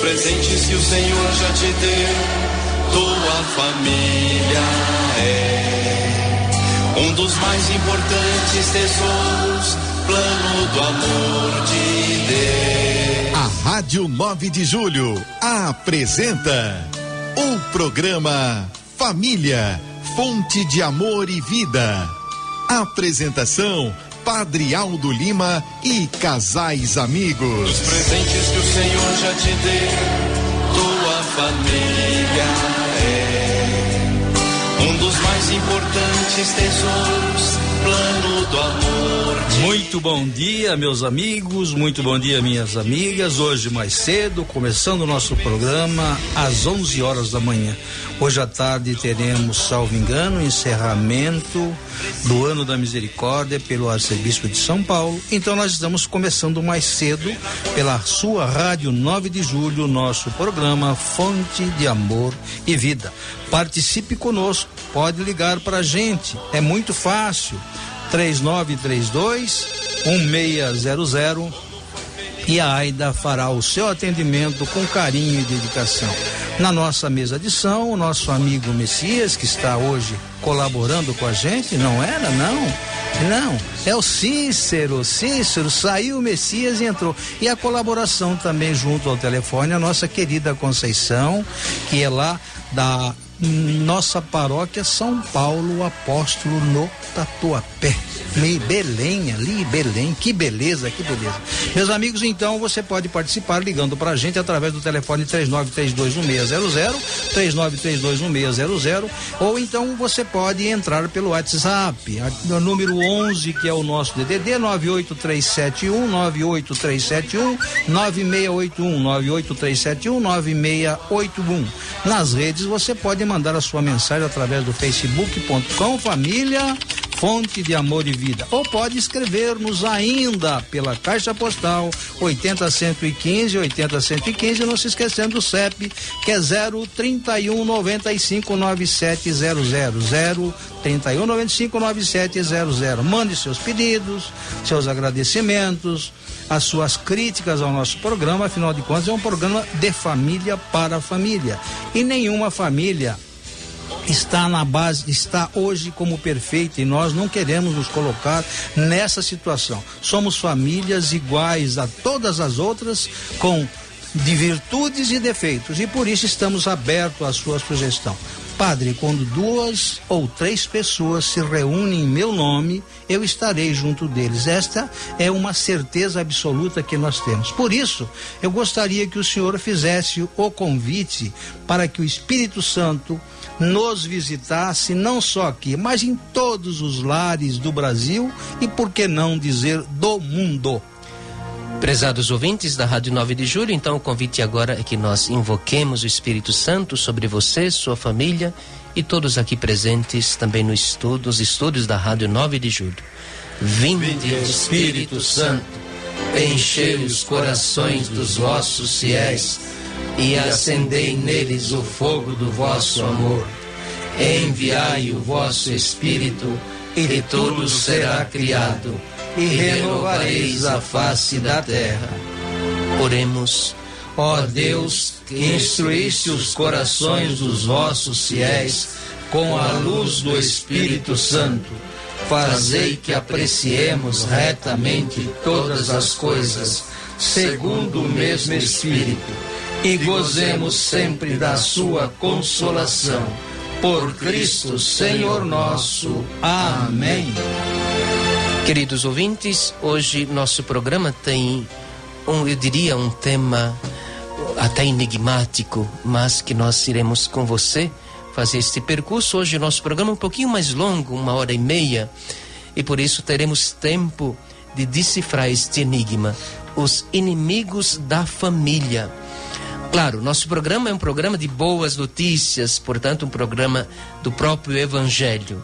presentes que o Senhor já te deu, tua família é um dos mais importantes tesouros, plano do amor de Deus. A Rádio 9 de Julho apresenta o programa Família, Fonte de Amor e Vida. Apresentação: Padre Aldo Lima e casais amigos. Os presentes que o Senhor já te deu, tua família é um dos mais importantes tesouros, plano do amor de... Muito bom dia, meus amigos, muito bom dia, minhas amigas. Hoje mais cedo, começando o nosso programa às 11 horas da manhã. Hoje à tarde teremos, salvo engano, encerramento do Ano da Misericórdia pelo Arcebispo de São Paulo. Então nós estamos começando mais cedo pela sua Rádio 9 de Julho, nosso programa Fonte de Amor e Vida. Participe conosco, pode ligar para a gente, é muito fácil. 3932-1600 e a Aida fará o seu atendimento com carinho e dedicação. Na nossa mesa de som, o nosso amigo Messias, que está hoje colaborando com a gente, não era? Não, é o Cícero, saiu o Messias e entrou. E a colaboração também junto ao telefone, a nossa querida Conceição, que é lá da nossa paróquia São Paulo Apóstolo no Tatuapé, Belém, que beleza. Meus amigos, então você pode participar ligando pra gente através do telefone 39321600, ou então você pode entrar pelo WhatsApp, no número 11, que é o nosso DDD, 98371-9681, Nas redes você pode mandar a sua mensagem através do facebook.com Família Fonte de Amor e Vida, ou pode escrever-nos ainda pela Caixa Postal 80115, não se esquecendo do CEP, que é 031959700, 031959700. Mande seus pedidos, seus agradecimentos, as suas críticas ao nosso programa. Afinal de contas, é um programa de família para família, e nenhuma família está na base, está hoje como perfeita, e nós não queremos nos colocar nessa situação. Somos famílias iguais a todas as outras, de virtudes e defeitos, e por isso estamos abertos à sua sugestão. Padre, quando 2 ou 3 pessoas se reúnem em meu nome, eu estarei junto deles. Esta é uma certeza absoluta que nós temos. Por isso, eu gostaria que o senhor fizesse o convite para que o Espírito Santo nos visitasse, não só aqui, mas em todos os lares do Brasil e, por que não dizer, do mundo. Prezados ouvintes da Rádio 9 de Julho, então o convite agora é que nós invoquemos o Espírito Santo sobre você, sua família e todos aqui presentes também nos estúdios da Rádio 9 de Julho. Vinde, Espírito Santo, enchei os corações dos vossos fiéis e acendei neles o fogo do vosso amor. Enviai o vosso Espírito e tudo será criado, e renovareis a face da terra. Oremos. Ó Deus, que instruíste os corações dos vossos fiéis com a luz do Espírito Santo, fazei que apreciemos retamente todas as coisas, segundo o mesmo Espírito, e gozemos sempre da sua consolação. Por Cristo, Senhor nosso. Amém. Queridos ouvintes, hoje nosso programa tem um tema até enigmático, mas que nós iremos com você fazer este percurso. Hoje nosso programa é um pouquinho mais longo, 1h30, e por isso teremos tempo de decifrar este enigma: os inimigos da família. Claro, nosso programa é um programa de boas notícias, portanto um programa do próprio Evangelho.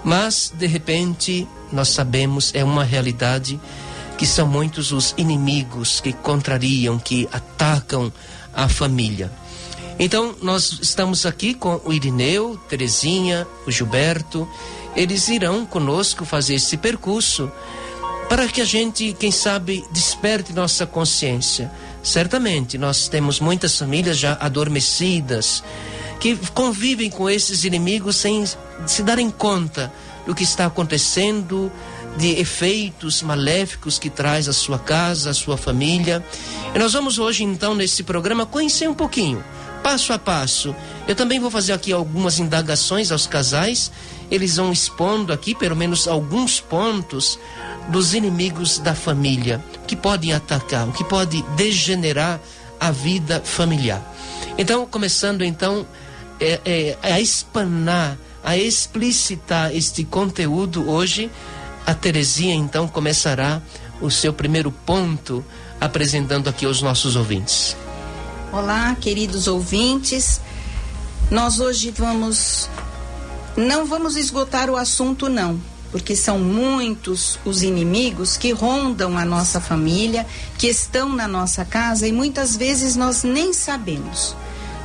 Mas, de repente, nós sabemos, é uma realidade, que são muitos os inimigos que contrariam, que atacam a família. Então, nós estamos aqui com o Irineu, Terezinha, o Gilberto. Eles irão conosco fazer esse percurso para que a gente, quem sabe, desperte nossa consciência Certamente, nós temos muitas famílias já adormecidas, que convivem com esses inimigos sem se darem conta do que está acontecendo, de efeitos maléficos que traz a sua casa, a sua família. E nós vamos hoje, então, nesse programa, conhecer um pouquinho, passo a passo. Eu também vou fazer aqui algumas indagações aos casais. Eles vão expondo aqui, pelo menos, alguns pontos dos inimigos da família, que podem atacar, o que pode degenerar a vida familiar. Então, começando, então, a espanar, a explicitar este conteúdo hoje, a Terezinha, então, começará o seu primeiro ponto, apresentando aqui aos nossos ouvintes. Olá, queridos ouvintes. Nós hoje não vamos esgotar o assunto, não, porque são muitos os inimigos que rondam a nossa família, que estão na nossa casa e muitas vezes nós nem sabemos.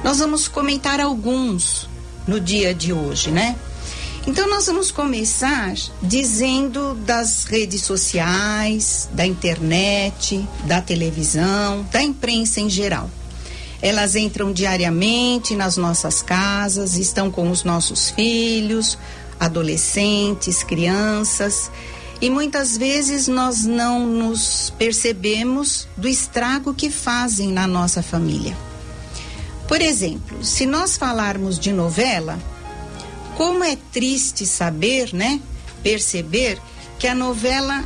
Nós vamos comentar alguns no dia de hoje, né? Então nós vamos começar dizendo das redes sociais, da internet, da televisão, da imprensa em geral. Elas entram diariamente nas nossas casas, estão com os nossos filhos, adolescentes, crianças, e muitas vezes nós não nos percebemos do estrago que fazem na nossa família. Por exemplo, se nós falarmos de novela, como é triste saber, né, perceber que a novela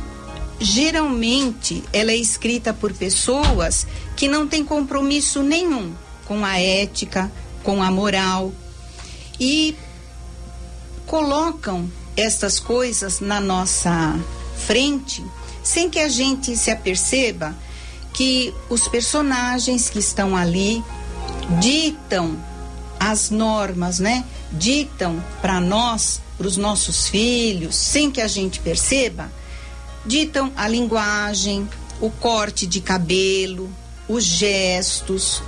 geralmente ela é escrita por pessoas que não têm compromisso nenhum com a ética, com a moral, e colocam estas coisas na nossa frente sem que a gente se aperceba que os personagens que estão ali ditam as normas, né? Ditam para nós, para os nossos filhos, sem que a gente perceba, ditam a linguagem, o corte de cabelo, os gestos,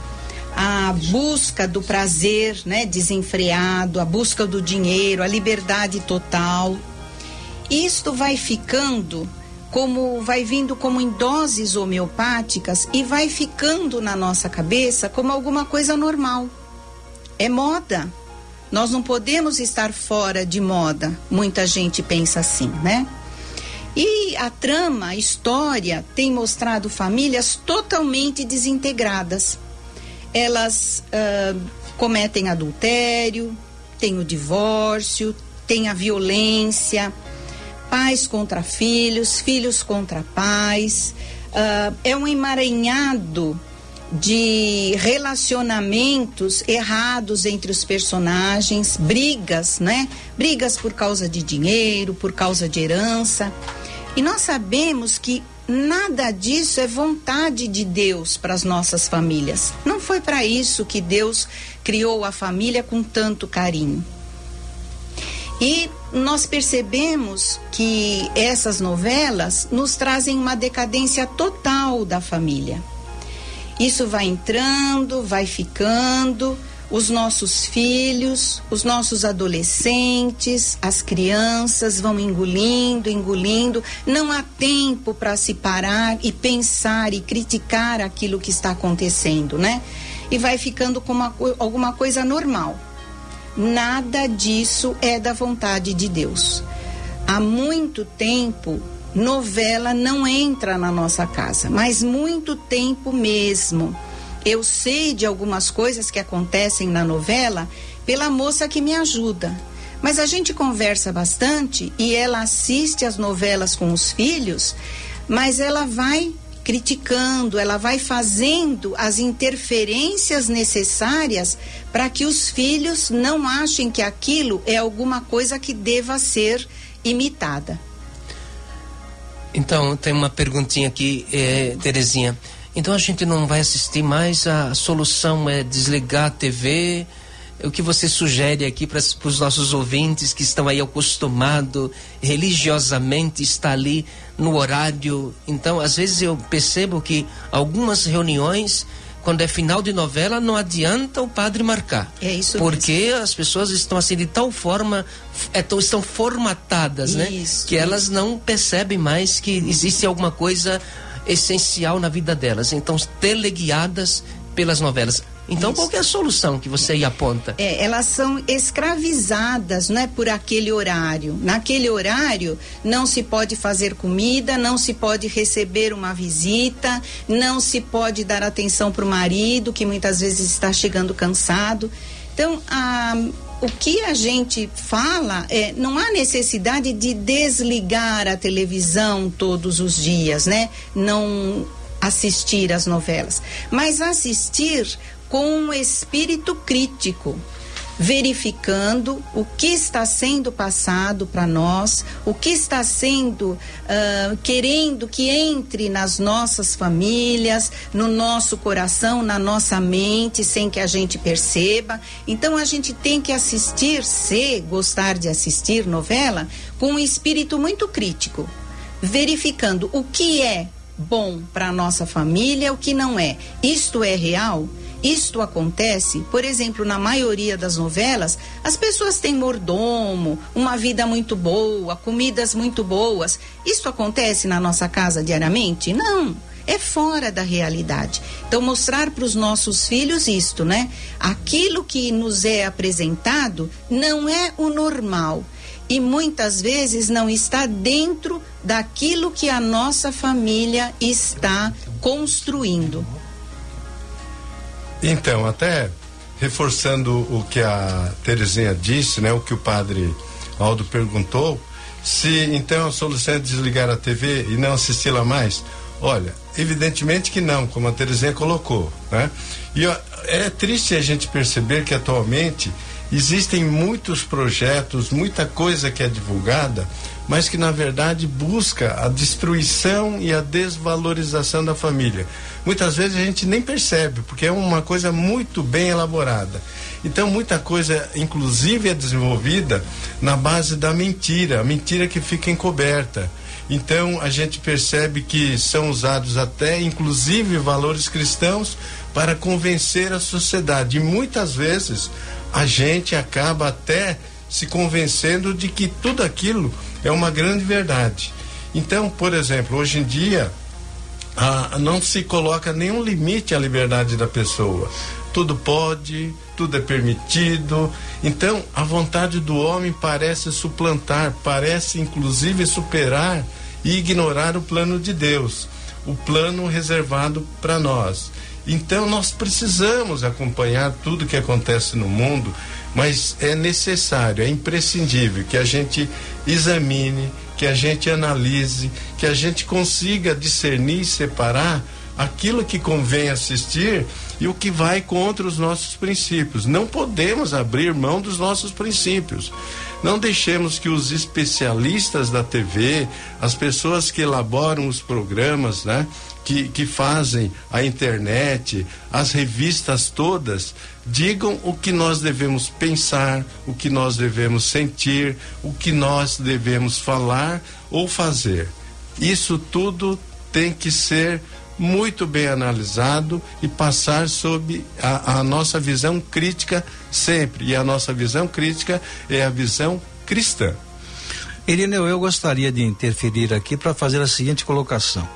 a busca do prazer, né, desenfreado, a busca do dinheiro, a liberdade total. Isto vai vindo como em doses homeopáticas e vai ficando na nossa cabeça como alguma coisa normal. É moda. Nós não podemos estar fora de moda. Muita gente pensa assim, né? E a trama, a história, tem mostrado famílias totalmente desintegradas. Elas cometem adultério, tem o divórcio, tem a violência, pais contra filhos, filhos contra pais. É um emaranhado de relacionamentos errados entre os personagens, brigas, né? Brigas por causa de dinheiro, por causa de herança. E nós sabemos que nada disso é vontade de Deus para as nossas famílias. Não foi para isso que Deus criou a família com tanto carinho. E nós percebemos que essas novelas nos trazem uma decadência total da família. Isso vai entrando, vai ficando, os nossos filhos, os nossos adolescentes, as crianças vão engolindo, não há tempo para se parar e pensar e criticar aquilo que está acontecendo, né? E vai ficando como alguma coisa normal. Nada disso é da vontade de Deus. Há muito tempo, novela não entra na nossa casa, mas muito tempo mesmo. Eu sei de algumas coisas que acontecem na novela pela moça que me ajuda. Mas a gente conversa bastante e ela assiste as novelas com os filhos, mas ela vai criticando, ela vai fazendo as interferências necessárias para que os filhos não achem que aquilo é alguma coisa que deva ser imitada. Então, tem uma perguntinha aqui, Terezinha. Então a gente não vai assistir mais, a solução é desligar a TV? O que você sugere aqui para os nossos ouvintes que estão aí acostumados religiosamente estar ali no horário? Então, às vezes eu percebo que algumas reuniões, quando é final de novela, não adianta o padre marcar. É isso porque mesmo. As pessoas estão assim de tal forma, estão formatadas, né? Que elas não percebem mais que existe alguma coisa essencial na vida delas. Então, teleguiadas pelas novelas. Então, Isso. qual que é a solução que você aí aponta? Elas são escravizadas, não é, por aquele horário. Naquele horário não se pode fazer comida, não se pode receber uma visita, não se pode dar atenção para o marido, que muitas vezes está chegando cansado. Então, o que a gente fala não há necessidade de desligar a televisão todos os dias, né? Não assistir às novelas, mas assistir com um espírito crítico, verificando o que está sendo passado para nós, o que está sendo querendo que entre nas nossas famílias, no nosso coração, na nossa mente, sem que a gente perceba. Então a gente tem que assistir, se gostar de assistir novela, com um espírito muito crítico, verificando o que é bom para a nossa família, o que não é. Isto é real? Isto acontece? Por exemplo, na maioria das novelas, as pessoas têm mordomo, uma vida muito boa, comidas muito boas. Isto acontece na nossa casa diariamente? Não, é fora da realidade. Então, mostrar para os nossos filhos isto, né? Aquilo que nos é apresentado não é o normal. E muitas vezes não está dentro daquilo que a nossa família está construindo. Então, até reforçando o que a Terezinha disse, né, o que o padre Aldo perguntou, se então a solução é desligar a TV e não assisti-la mais. Olha, evidentemente que não, como a Terezinha colocou, né? E é triste a gente perceber que atualmente existem muitos projetos, muita coisa que é divulgada, mas que na verdade busca a destruição e a desvalorização da família. Muitas vezes a gente nem percebe, porque é uma coisa muito bem elaborada. Então muita coisa, inclusive, é desenvolvida na base da mentira, a mentira que fica encoberta. Então a gente percebe que são usados até, inclusive, valores cristãos para convencer a sociedade. E muitas vezes a gente acaba até se convencendo de que tudo aquilo é uma grande verdade. Então, por exemplo, hoje em dia não se coloca nenhum limite à liberdade da pessoa. Tudo pode, tudo é permitido. Então, a vontade do homem parece suplantar, parece inclusive superar e ignorar o plano de Deus, o plano reservado para nós. Então, nós precisamos acompanhar tudo que acontece no mundo, mas é necessário, é imprescindível que a gente examine, que a gente analise, que a gente consiga discernir e separar aquilo que convém assistir e o que vai contra os nossos princípios. Não podemos abrir mão dos nossos princípios. Não deixemos que os especialistas da TV, as pessoas que elaboram os programas, né, que fazem a internet, as revistas todas, digam o que nós devemos pensar, o que nós devemos sentir, o que nós devemos falar ou fazer. Isso tudo tem que ser muito bem analisado e passar sob a nossa visão crítica sempre. E a nossa visão crítica é a visão cristã. Irineu, eu gostaria de interferir aqui para fazer a seguinte colocação.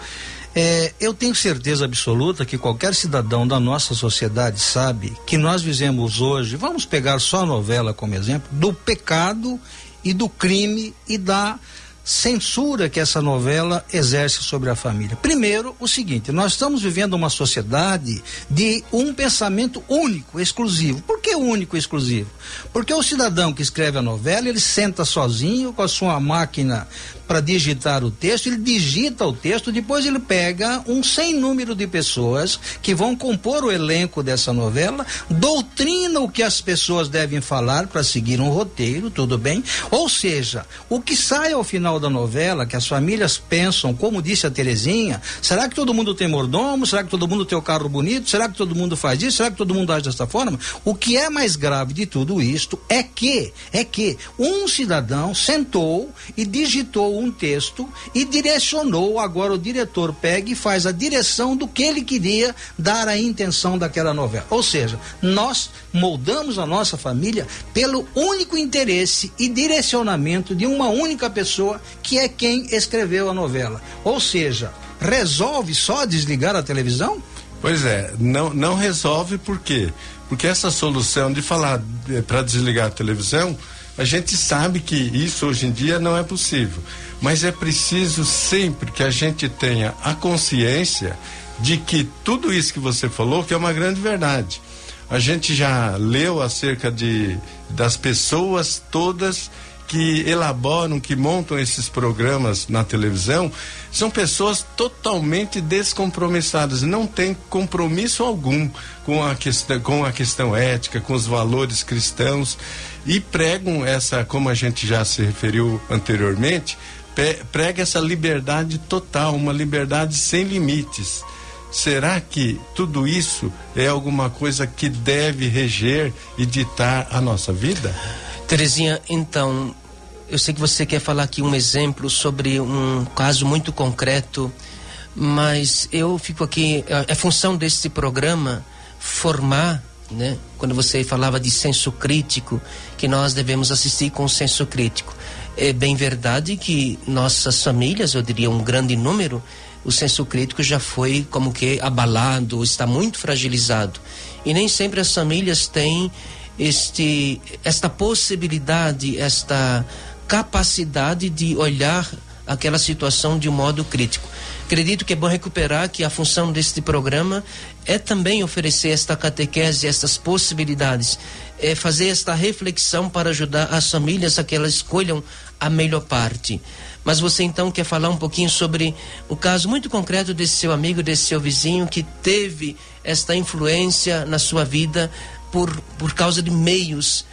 Eu tenho certeza absoluta que qualquer cidadão da nossa sociedade sabe que nós vivemos hoje, vamos pegar só a novela como exemplo, do pecado e do crime e da censura que essa novela exerce sobre a família. Primeiro, o seguinte, nós estamos vivendo uma sociedade de um pensamento único, exclusivo. Por que único e exclusivo? Porque o cidadão que escreve a novela, ele senta sozinho com a sua máquina para digitar o texto, ele digita o texto, depois ele pega um sem número de pessoas que vão compor o elenco dessa novela, doutrina o que as pessoas devem falar para seguir um roteiro, tudo bem? Ou seja, o que sai ao final da novela, que as famílias pensam, como disse a Terezinha, será que todo mundo tem mordomo? Será que todo mundo tem o carro bonito? Será que todo mundo faz isso? Será que todo mundo age dessa forma? O que é mais grave de tudo isto é que um cidadão sentou e digitou um texto e direcionou, agora o diretor pega e faz a direção do que ele queria dar a intenção daquela novela. Ou seja, nós moldamos a nossa família pelo único interesse e direcionamento de uma única pessoa, que é quem escreveu a novela. Ou seja, resolve só desligar a televisão? Pois é, não resolve. Por quê? Porque essa solução de falar para desligar a televisão, a gente sabe que isso hoje em dia não é possível, mas é preciso sempre que a gente tenha a consciência de que tudo isso que você falou que é uma grande verdade. A gente já leu acerca das pessoas todas que elaboram, que montam esses programas na televisão, são pessoas totalmente descompromissadas, não têm compromisso algum com a questão ética, com os valores cristãos, e pregam essa, como a gente já se referiu anteriormente, prega essa liberdade total, uma liberdade sem limites. Será que tudo isso é alguma coisa que deve reger e ditar a nossa vida? Terezinha, então, eu sei que você quer falar aqui um exemplo sobre um caso muito concreto, mas eu fico aqui, é função desse programa formar, né? Quando você falava de senso crítico, que nós devemos assistir com senso crítico. É bem verdade que nossas famílias, eu diria um grande número, o senso crítico já foi como que abalado, está muito fragilizado. E nem sempre as famílias têm esta possibilidade, esta capacidade de olhar aquela situação de um modo crítico. Acredito que é bom recuperar que a função deste programa é também oferecer esta catequese, estas possibilidades, é fazer esta reflexão para ajudar as famílias a que elas escolham a melhor parte. Mas você então quer falar um pouquinho sobre o caso muito concreto desse seu amigo, desse seu vizinho que teve esta influência na sua vida por causa de meios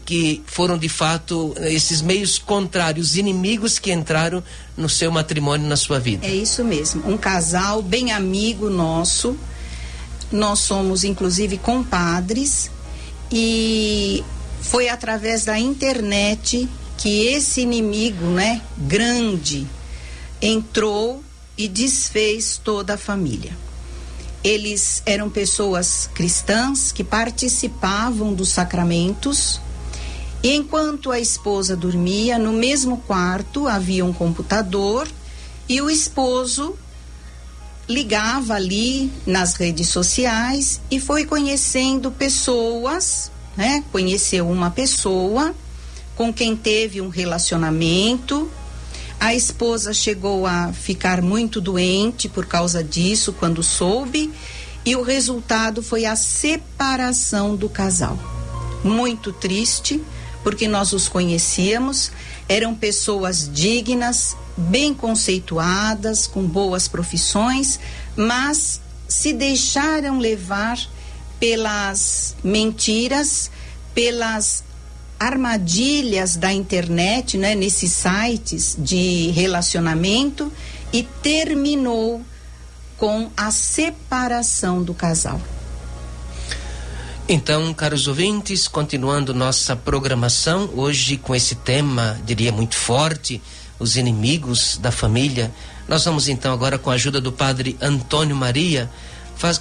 que foram de fato esses meios contrários, inimigos que entraram no seu matrimônio, na sua vida. É isso mesmo, um casal bem amigo nosso, nós somos inclusive compadres, e foi através da internet que esse inimigo, né, grande, entrou e desfez toda a família. Eles eram pessoas cristãs que participavam dos sacramentos, e enquanto a esposa dormia, no mesmo quarto havia um computador e o esposo ligava ali nas redes sociais e foi conhecendo pessoas, né? Conheceu uma pessoa com quem teve um relacionamento. A esposa chegou a ficar muito doente por causa disso quando soube, e o resultado foi a separação do casal. Muito triste, porque nós os conhecíamos, eram pessoas dignas, bem conceituadas, com boas profissões, mas se deixaram levar pelas mentiras, pelas armadilhas da internet, né, nesses sites de relacionamento, e terminou com a separação do casal. Então, caros ouvintes, continuando nossa programação, hoje com esse tema, diria muito forte, os inimigos da família, nós vamos então agora, com a ajuda do padre Antônio Maria,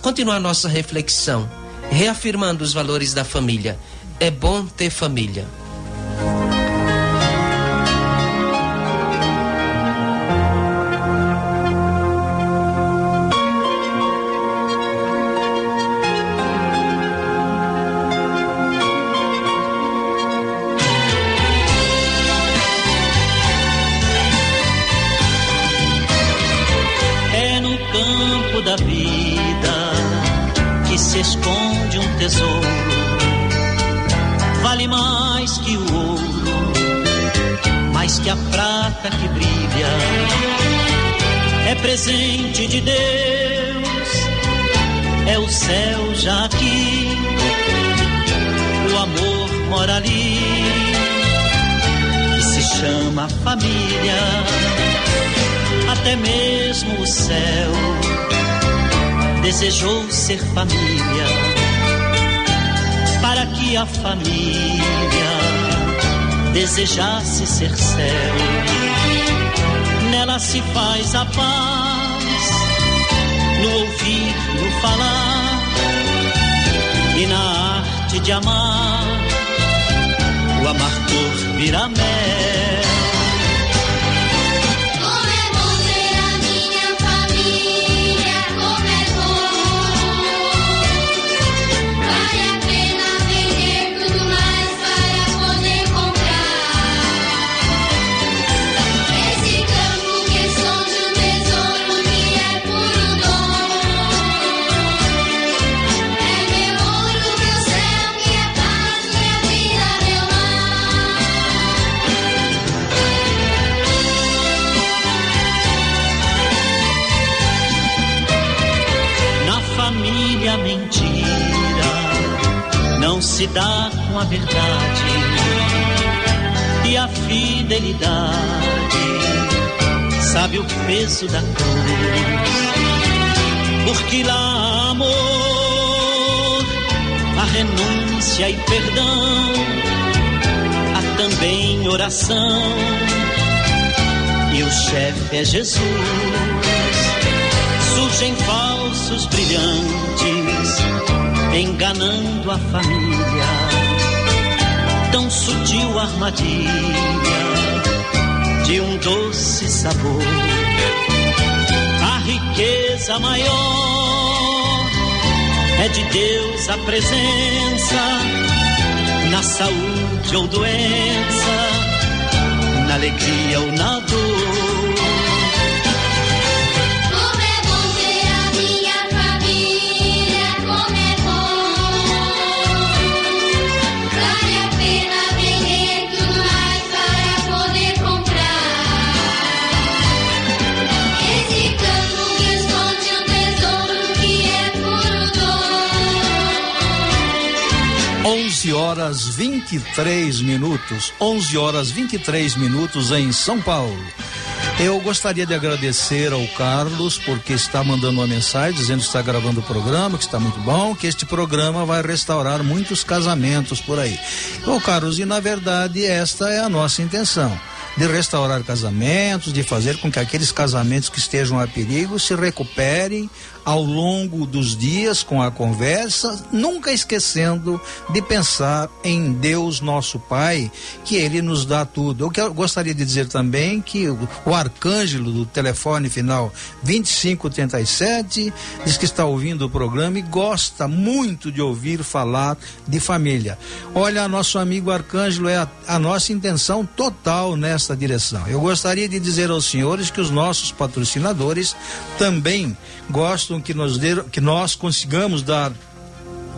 continuar nossa reflexão, reafirmando os valores da família. É bom ter família. É no campo da vida que se esconde um tesouro. Vale mais que o ouro, mais que a prata que brilha. É presente de Deus, é o céu já aqui. O amor mora ali, que se chama família. Até mesmo o céu desejou ser família, para que a família desejasse ser céu. Nela se faz a paz, no ouvir, no falar, e na arte de amar, o amargor vira mel. Como é bom ter a minha família. família mentira não se dá com a verdade e a fidelidade sabe o peso da cruz, porque lá há amor, a renúncia e perdão, há também oração e o chefe é Jesus. Surgem falsos brilhantes enganando a família, tão sutil armadilha de um doce sabor. A riqueza maior é de Deus a presença, na saúde ou doença, na alegria ou na dor. Horas 23 minutos, 11 horas 23 minutos em São Paulo. Eu gostaria de agradecer ao Carlos, porque está mandando uma mensagem dizendo que está gravando o programa, que está muito bom, que este programa vai restaurar muitos casamentos por aí. Ô Carlos, e na verdade esta é a nossa intenção, de restaurar casamentos, de fazer com que aqueles casamentos que estejam a perigo se recuperem ao longo dos dias com a conversa, nunca esquecendo de pensar em Deus nosso Pai, que Ele nos dá tudo. Eu gostaria de dizer também que o Arcângelo do telefone final 2537 diz que está ouvindo o programa e gosta muito de ouvir falar de família. Olha, nosso amigo Arcângelo, é a nossa intenção total nesta direção. Eu gostaria de dizer aos senhores que os nossos patrocinadores também gostam que nós consigamos dar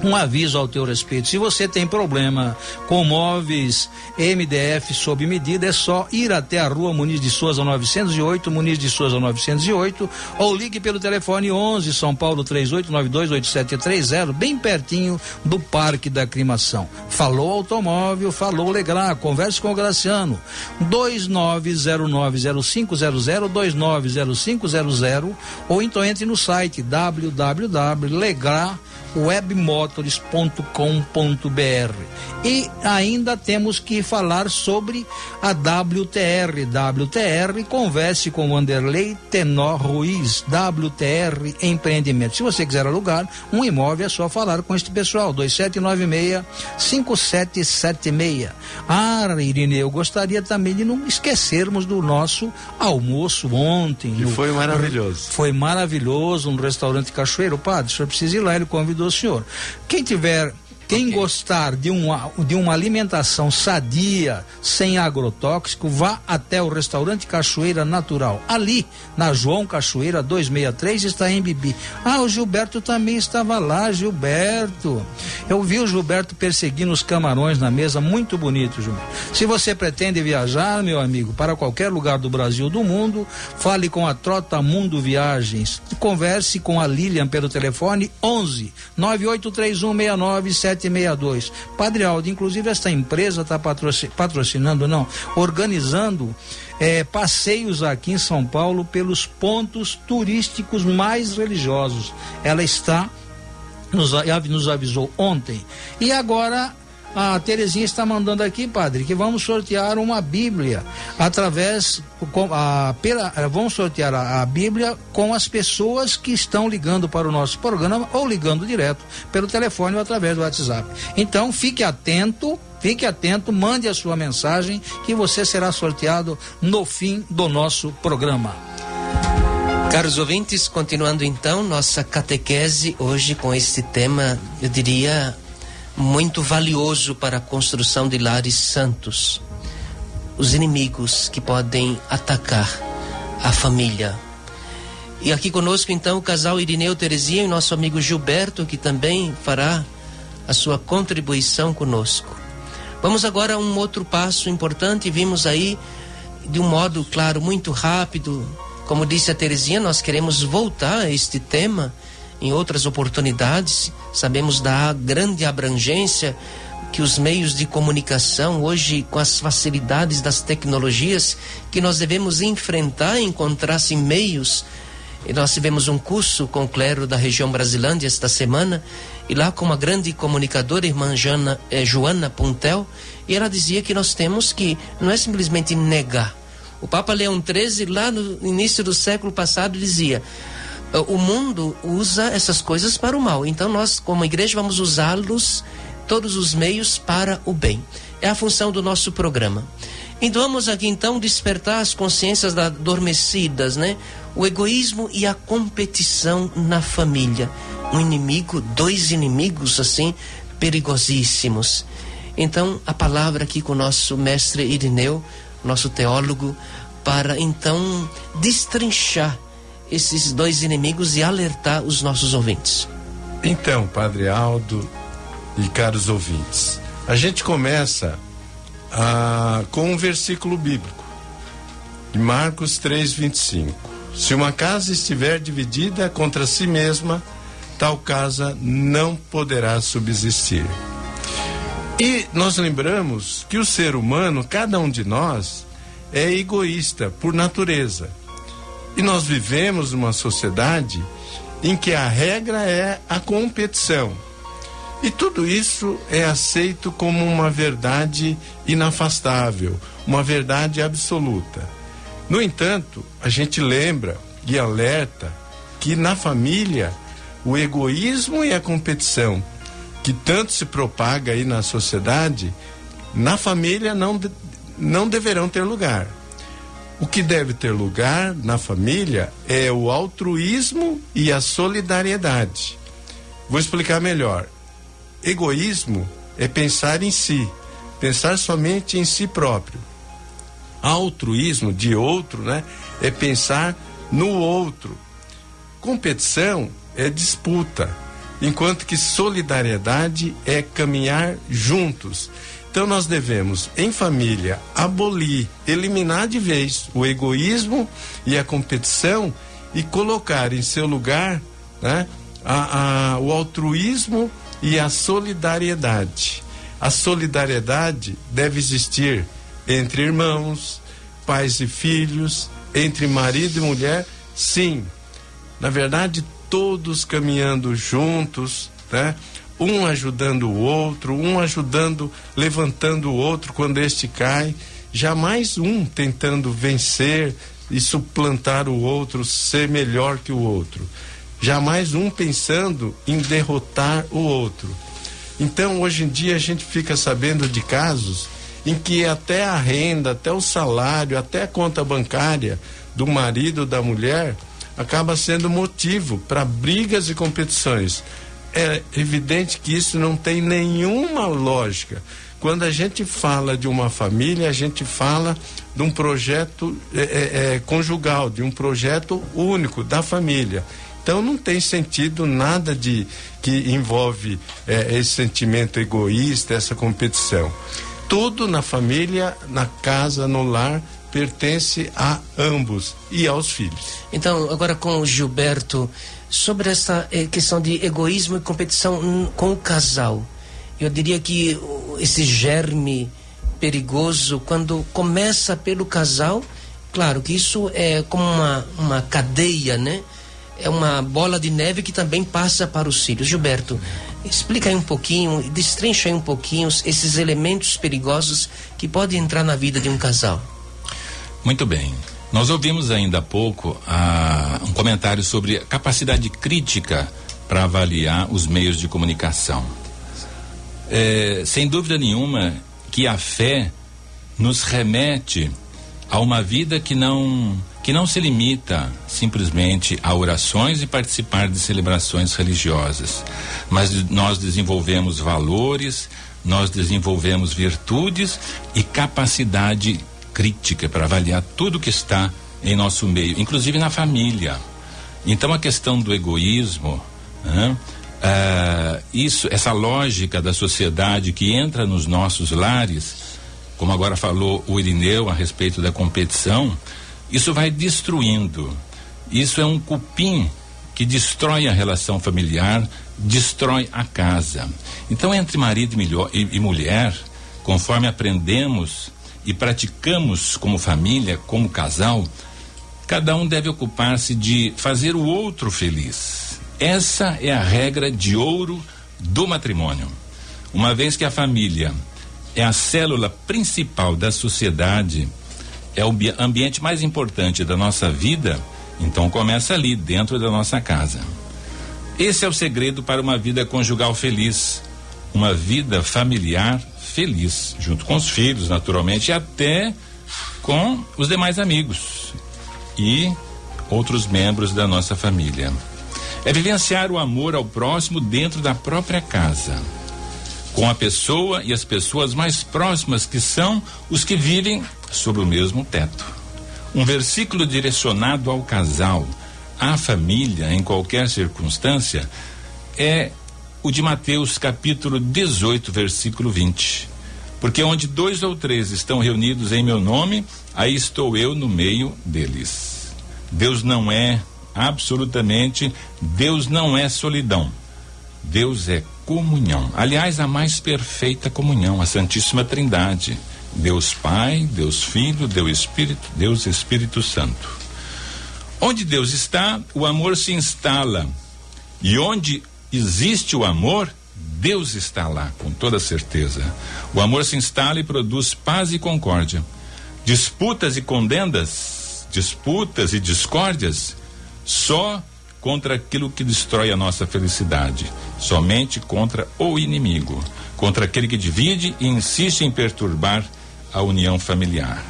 um aviso ao teu respeito. Se você tem problema com móveis MDF sob medida, é só ir até a rua Muniz de Souza 908, Muniz de Souza 908, ou ligue pelo telefone 11 São Paulo 38928730, bem pertinho do Parque da Aclimação. Falou automóvel, falou Legrar, converse com o Graciano, 29090500, 290500, ou então entre no site www.legrar.webmotors.com.br. E ainda temos que falar sobre a WTR, converse com Wanderlei Tenor Ruiz, WTR Empreendimento. Se você quiser alugar um imóvel, é só falar com este pessoal, 2796-5776. Irine, eu gostaria também de não esquecermos do nosso almoço ontem. Que foi maravilhoso. Foi maravilhoso, um restaurante Cachoeiro. Padre, o senhor precisa ir lá, ele convidou o senhor. Quem gostar de uma alimentação sadia, sem agrotóxico, vá até o restaurante Cachoeira Natural. Ali, na João Cachoeira 263, está em Bibi. O Gilberto também estava lá, Gilberto. Eu vi o Gilberto perseguindo os camarões na mesa, muito bonito, Gilberto. Se você pretende viajar, meu amigo, para qualquer lugar do Brasil ou do mundo, fale com a Trota Mundo Viagens. Converse com a Lilian pelo telefone 11 983169 762. Padre Aldo, inclusive esta empresa está organizando passeios aqui em São Paulo pelos pontos turísticos mais religiosos. Ela nos avisou ontem. E agora a Terezinha está mandando aqui, padre, que vamos sortear uma Bíblia vamos sortear a Bíblia com as pessoas que estão ligando para o nosso programa ou ligando direto pelo telefone ou através do WhatsApp. Então fique atento, mande a sua mensagem que você será sorteado no fim do nosso programa. Caros ouvintes, continuando então nossa catequese hoje com este tema, eu diria, muito valioso para a construção de lares santos. Os inimigos que podem atacar a família. E aqui conosco então o casal Irineu Terezinha e nosso amigo Gilberto, que também fará a sua contribuição conosco. Vamos agora a um outro passo importante. Vimos aí de um modo, claro, muito rápido. Como disse a Terezinha, nós queremos voltar a este tema em outras oportunidades, sabemos da grande abrangência que os meios de comunicação hoje, com as facilidades das tecnologias, que nós devemos enfrentar, encontrar-se meios. E nós tivemos um curso com o clero da região Brasilândia esta semana, e lá com uma grande comunicadora, irmã Joana Puntel, e ela dizia que nós temos que, não é simplesmente negar. O Papa Leão XIII, lá no início do século passado, dizia: o mundo usa essas coisas para o mal, então nós, como igreja, vamos usá-los, todos os meios, para o bem. É a função do nosso programa. Então vamos aqui então despertar as consciências adormecidas, né? O egoísmo e a competição na família. Um inimigo, dois inimigos assim, perigosíssimos. Então a palavra aqui com o nosso mestre Irineu, nosso teólogo, para então destrinchar esses dois inimigos e alertar os nossos ouvintes. Então, Padre Aldo e caros ouvintes, a gente começa com um versículo bíblico de Marcos 3:25. Se uma casa estiver dividida contra si mesma, tal casa não poderá subsistir. E nós lembramos que o ser humano, cada um de nós, é egoísta por natureza. E nós vivemos numa sociedade em que a regra é a competição. E tudo isso é aceito como uma verdade inafastável, uma verdade absoluta. No entanto, a gente lembra e alerta que na família o egoísmo e a competição, que tanto se propaga aí na sociedade, na família não deverão ter lugar. O que deve ter lugar na família é o altruísmo e a solidariedade. Vou explicar melhor. Egoísmo é pensar em si, pensar somente em si próprio. Altruísmo de outro, né, é pensar no outro. Competição é disputa, enquanto que solidariedade é caminhar juntos. Então nós devemos, em família, abolir, eliminar de vez o egoísmo e a competição e colocar em seu lugar, né, o altruísmo e a solidariedade. A solidariedade deve existir entre irmãos, pais e filhos, entre marido e mulher, sim. Na verdade, todos caminhando juntos, né? Um ajudando o outro, um ajudando, levantando o outro quando este cai, jamais um tentando vencer e suplantar o outro, ser melhor que o outro, jamais um pensando em derrotar o outro. Então, hoje em dia a gente fica sabendo de casos em que até a renda, até o salário, até a conta bancária do marido ou da mulher acaba sendo motivo para brigas e competições. É evidente que isso não tem nenhuma lógica. Quando a gente fala de uma família, a gente fala de um projeto conjugal, de um projeto único da família. Então não tem sentido nada que envolve esse sentimento egoísta, essa competição. Tudo na família, na casa, no lar, pertence a ambos e aos filhos. Então, agora com o Gilberto, sobre essa questão de egoísmo e competição com o casal, eu diria que esse germe perigoso, quando começa pelo casal, claro que isso é como uma cadeia, né? É uma bola de neve que também passa para os filhos. Gilberto, explica aí um pouquinho, destrincha aí um pouquinho esses elementos perigosos que podem entrar na vida de um casal. Muito bem. Nós ouvimos ainda há pouco um comentário sobre a capacidade crítica para avaliar os meios de comunicação. Sem dúvida nenhuma que a fé nos remete a uma vida que não se limita simplesmente a orações e participar de celebrações religiosas, mas nós desenvolvemos valores, nós desenvolvemos virtudes e capacidade crítica para avaliar tudo que está em nosso meio, inclusive na família. Então a questão do egoísmo, né? Essa lógica da sociedade que entra nos nossos lares, como agora falou o Irineu a respeito da competição, isso vai destruindo. Isso é um cupim que destrói a relação familiar, destrói a casa. Então, entre marido e mulher, conforme aprendemos e praticamos como família, como casal, cada um deve ocupar-se de fazer o outro feliz. Essa é a regra de ouro do matrimônio. Uma vez que a família é a célula principal da sociedade, é o ambiente mais importante da nossa vida, então começa ali, dentro da nossa casa. Esse é o segredo para uma vida conjugal feliz, uma vida familiar feliz, junto com os filhos, naturalmente, e até com os demais amigos e outros membros da nossa família. É vivenciar o amor ao próximo dentro da própria casa, com a pessoa e as pessoas mais próximas, que são os que vivem sob o mesmo teto. Um versículo direcionado ao casal, à família, em qualquer circunstância, é o de Mateus capítulo 18, versículo 20. Porque onde 2 ou 3 estão reunidos em meu nome, aí estou eu no meio deles. Deus não é solidão. Deus é comunhão. Aliás, a mais perfeita comunhão, a Santíssima Trindade. Deus Pai, Deus Filho, Deus Espírito Santo. Onde Deus está, o amor se instala. E onde existe o amor, Deus está lá, com toda certeza. O amor se instala e produz paz e concórdia. Disputas e contendas, disputas e discórdias, só contra aquilo que destrói a nossa felicidade, somente contra o inimigo, contra aquele que divide e insiste em perturbar a união familiar.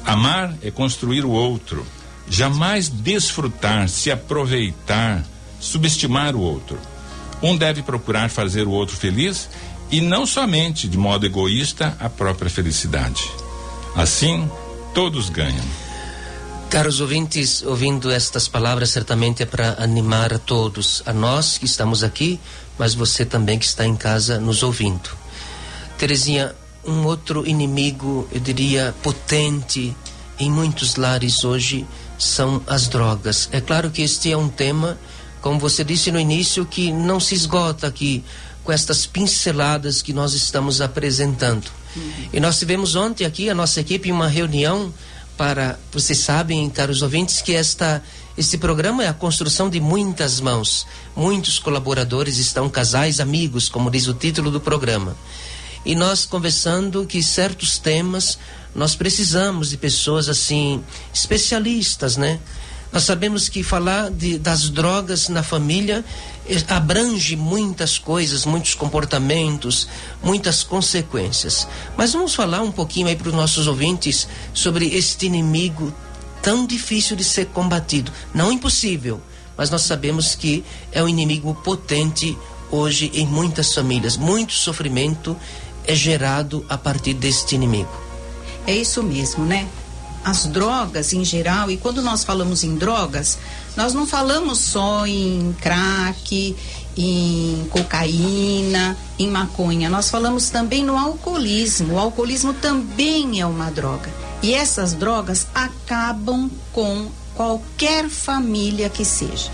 Amar é construir o outro, jamais desfrutar, se aproveitar, subestimar o outro. Um deve procurar fazer o outro feliz e não somente, de modo egoísta, a própria felicidade. Assim, todos ganham. Caros ouvintes, ouvindo estas palavras, certamente é para animar a todos, a nós que estamos aqui, mas você também que está em casa nos ouvindo. Terezinha, um outro inimigo, eu diria, potente em muitos lares hoje são as drogas. É claro que este é um tema, como você disse no início, que não se esgota aqui com estas pinceladas que nós estamos apresentando. E nós tivemos ontem aqui, a nossa equipe, uma reunião para, vocês sabem, caros ouvintes, que este programa é a construção de muitas mãos. Muitos colaboradores estão, casais, amigos, como diz o título do programa. E nós conversando que certos temas, nós precisamos de pessoas assim, especialistas, né? Nós sabemos que falar das drogas na família abrange muitas coisas, muitos comportamentos, muitas consequências. Mas vamos falar um pouquinho aí para os nossos ouvintes sobre este inimigo tão difícil de ser combatido. Não impossível, mas nós sabemos que é um inimigo potente hoje em muitas famílias. Muito sofrimento é gerado a partir deste inimigo. É isso mesmo, né? As drogas em geral, e quando nós falamos em drogas, nós não falamos só em crack, em cocaína, em maconha, nós falamos também no alcoolismo. O alcoolismo também é uma droga. E essas drogas acabam com qualquer família que seja.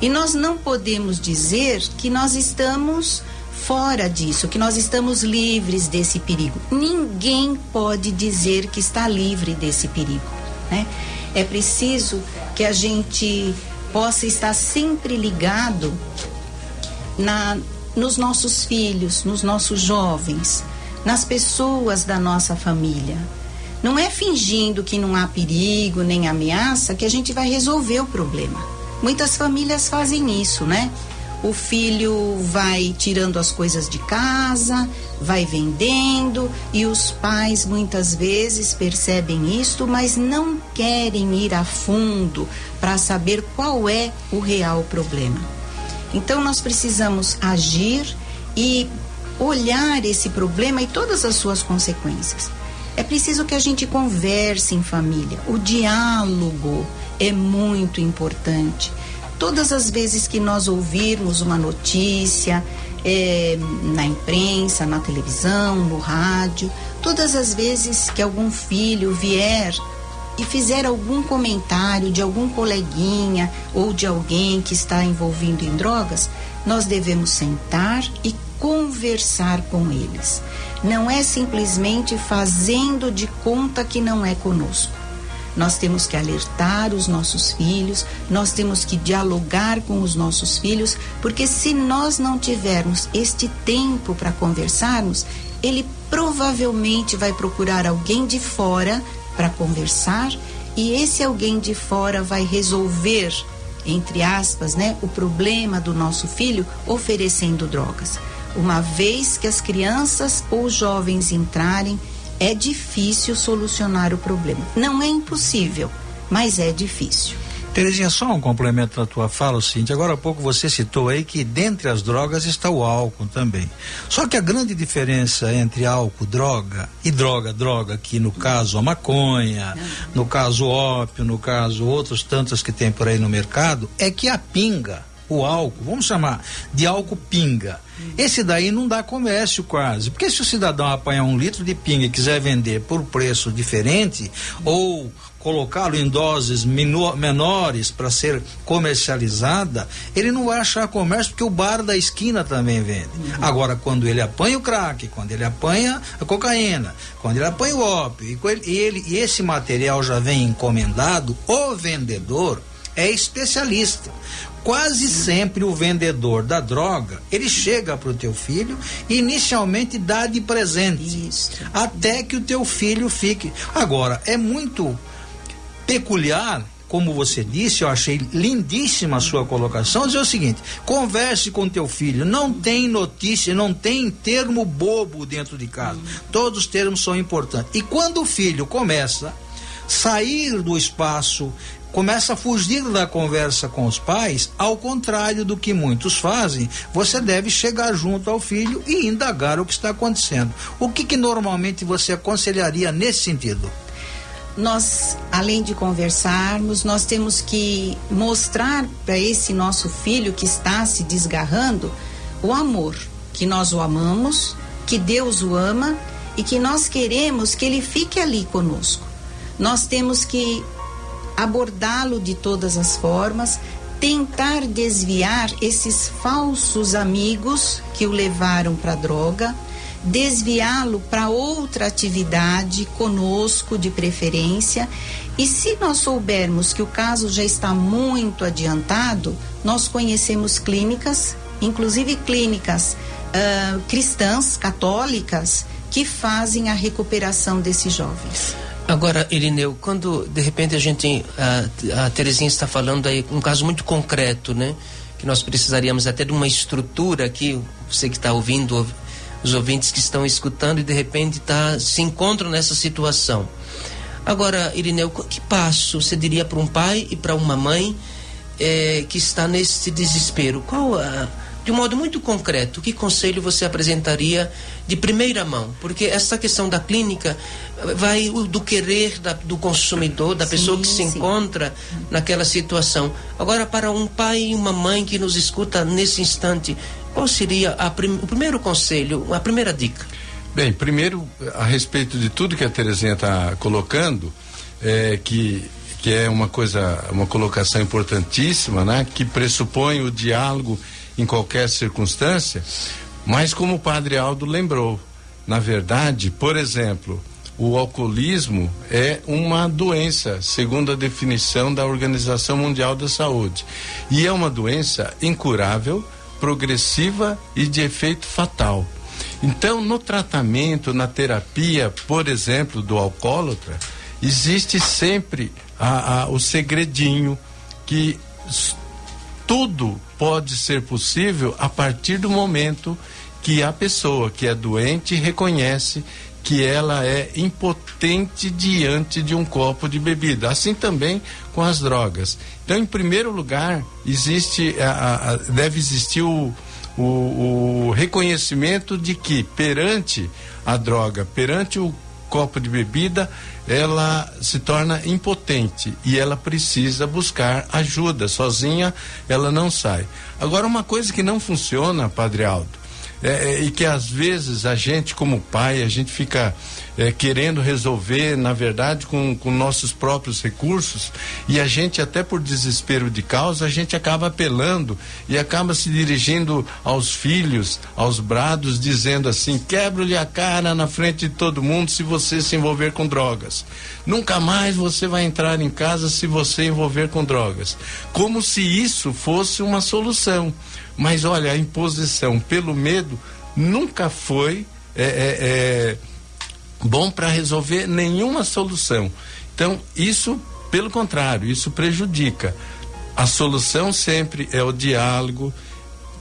E nós não podemos dizer que nós estamos fora disso, que nós estamos livres desse perigo. Ninguém pode dizer que está livre desse perigo, né? É preciso que a gente possa estar sempre ligado nos nossos filhos, nos nossos jovens, nas pessoas da nossa família. Não é fingindo que não há perigo nem ameaça que a gente vai resolver o problema. Muitas famílias fazem isso, né? O filho vai tirando as coisas de casa, vai vendendo, e os pais muitas vezes percebem isto, mas não querem ir a fundo para saber qual é o real problema. Então nós precisamos agir e olhar esse problema e todas as suas consequências. É preciso que a gente converse em família. O diálogo é muito importante. Todas as vezes que nós ouvirmos uma notícia na imprensa, na televisão, no rádio, todas as vezes que algum filho vier e fizer algum comentário de algum coleguinha ou de alguém que está envolvido em drogas, nós devemos sentar e conversar com eles. Não é simplesmente fazendo de conta que não é conosco. Nós temos que alertar os nossos filhos, nós temos que dialogar com os nossos filhos, porque se nós não tivermos este tempo para conversarmos, ele provavelmente vai procurar alguém de fora para conversar, e esse alguém de fora vai resolver, entre aspas, né, o problema do nosso filho oferecendo drogas. Uma vez que as crianças ou jovens entrarem, é difícil solucionar o problema. Não é impossível, mas é difícil. Terezinha, só um complemento na tua fala, Cíntia. Agora há pouco você citou aí que dentre as drogas está o álcool também. Só que a grande diferença entre álcool, droga e droga, que no caso a maconha, no caso o ópio, no caso outros tantos que tem por aí no mercado, é que a pinga, o álcool, vamos chamar de álcool pinga, esse daí não dá comércio quase, porque se o cidadão apanhar 1 litro de pinga e quiser vender por preço diferente ou colocá-lo em doses menores para ser comercializada, ele não vai achar comércio, porque o bar da esquina também vende. Agora, quando ele apanha o crack, quando ele apanha a cocaína, quando ele apanha o ópio e esse material já vem encomendado, o vendedor é especialista. Quase sempre o vendedor da droga, ele chega para o teu filho e inicialmente dá de presente. Isso. Até que o teu filho fique. Agora, é muito peculiar, como você disse, eu achei lindíssima a sua colocação, dizer o seguinte: converse com teu filho, não tem notícia, não tem termo bobo dentro de casa, todos os termos são importantes. E quando o filho começa a sair do espaço, começa a fugir da conversa com os pais, ao contrário do que muitos fazem, você deve chegar junto ao filho e indagar o que está acontecendo. O que normalmente você aconselharia nesse sentido? Nós, além de conversarmos, nós temos que mostrar para esse nosso filho que está se desgarrando o amor, que nós o amamos, que Deus o ama e que nós queremos que ele fique ali conosco. Nós temos que abordá-lo de todas as formas, tentar desviar esses falsos amigos que o levaram para a droga, desviá-lo para outra atividade conosco de preferência. E se nós soubermos que o caso já está muito adiantado, nós conhecemos clínicas, inclusive clínicas cristãs, católicas, que fazem a recuperação desses jovens. Agora, Irineu, quando de repente a Terezinha está falando aí um caso muito concreto, né? Que nós precisaríamos até de uma estrutura aqui, você que está ouvindo, os ouvintes que estão escutando e de repente se encontram nessa situação. Agora, Irineu, que passo você diria para um pai e para uma mãe que está nesse desespero? De um modo muito concreto, que conselho você apresentaria de primeira mão? Porque essa questão da clínica vai do querer do consumidor, da pessoa que se encontra naquela situação. Agora, para um pai e uma mãe que nos escuta nesse instante, qual seria o primeiro conselho, a primeira dica? Bem, primeiro, a respeito de tudo que a Terezinha está colocando, que é uma colocação importantíssima, né? Que pressupõe o diálogo em qualquer circunstância, mas como o Padre Aldo lembrou, na verdade, por exemplo, o alcoolismo é uma doença, segundo a definição da Organização Mundial da Saúde, e é uma doença incurável, progressiva e de efeito fatal. Então, no tratamento, na terapia, por exemplo, do alcoólatra, existe sempre o segredinho que tudo pode ser possível a partir do momento que a pessoa que é doente reconhece que ela é impotente diante de um copo de bebida. Assim também com as drogas. Então, em primeiro lugar, deve existir o reconhecimento de que perante a droga, perante o copo de bebida, ela se torna impotente e ela precisa buscar ajuda. Sozinha ela não sai. Agora, uma coisa que não funciona, Padre Aldo, e que às vezes a gente, como pai, a gente fica querendo resolver, na verdade, com nossos próprios recursos, e a gente, até por desespero de causa, a gente acaba apelando e acaba se dirigindo aos filhos, aos brados, dizendo assim: quebro-lhe a cara na frente de todo mundo se você se envolver com drogas. Nunca mais você vai entrar em casa se você envolver com drogas. Como se isso fosse uma solução. Mas olha, a imposição pelo medo nunca foi bom para resolver nenhuma solução. Então, isso, pelo contrário, isso prejudica. A solução sempre é o diálogo,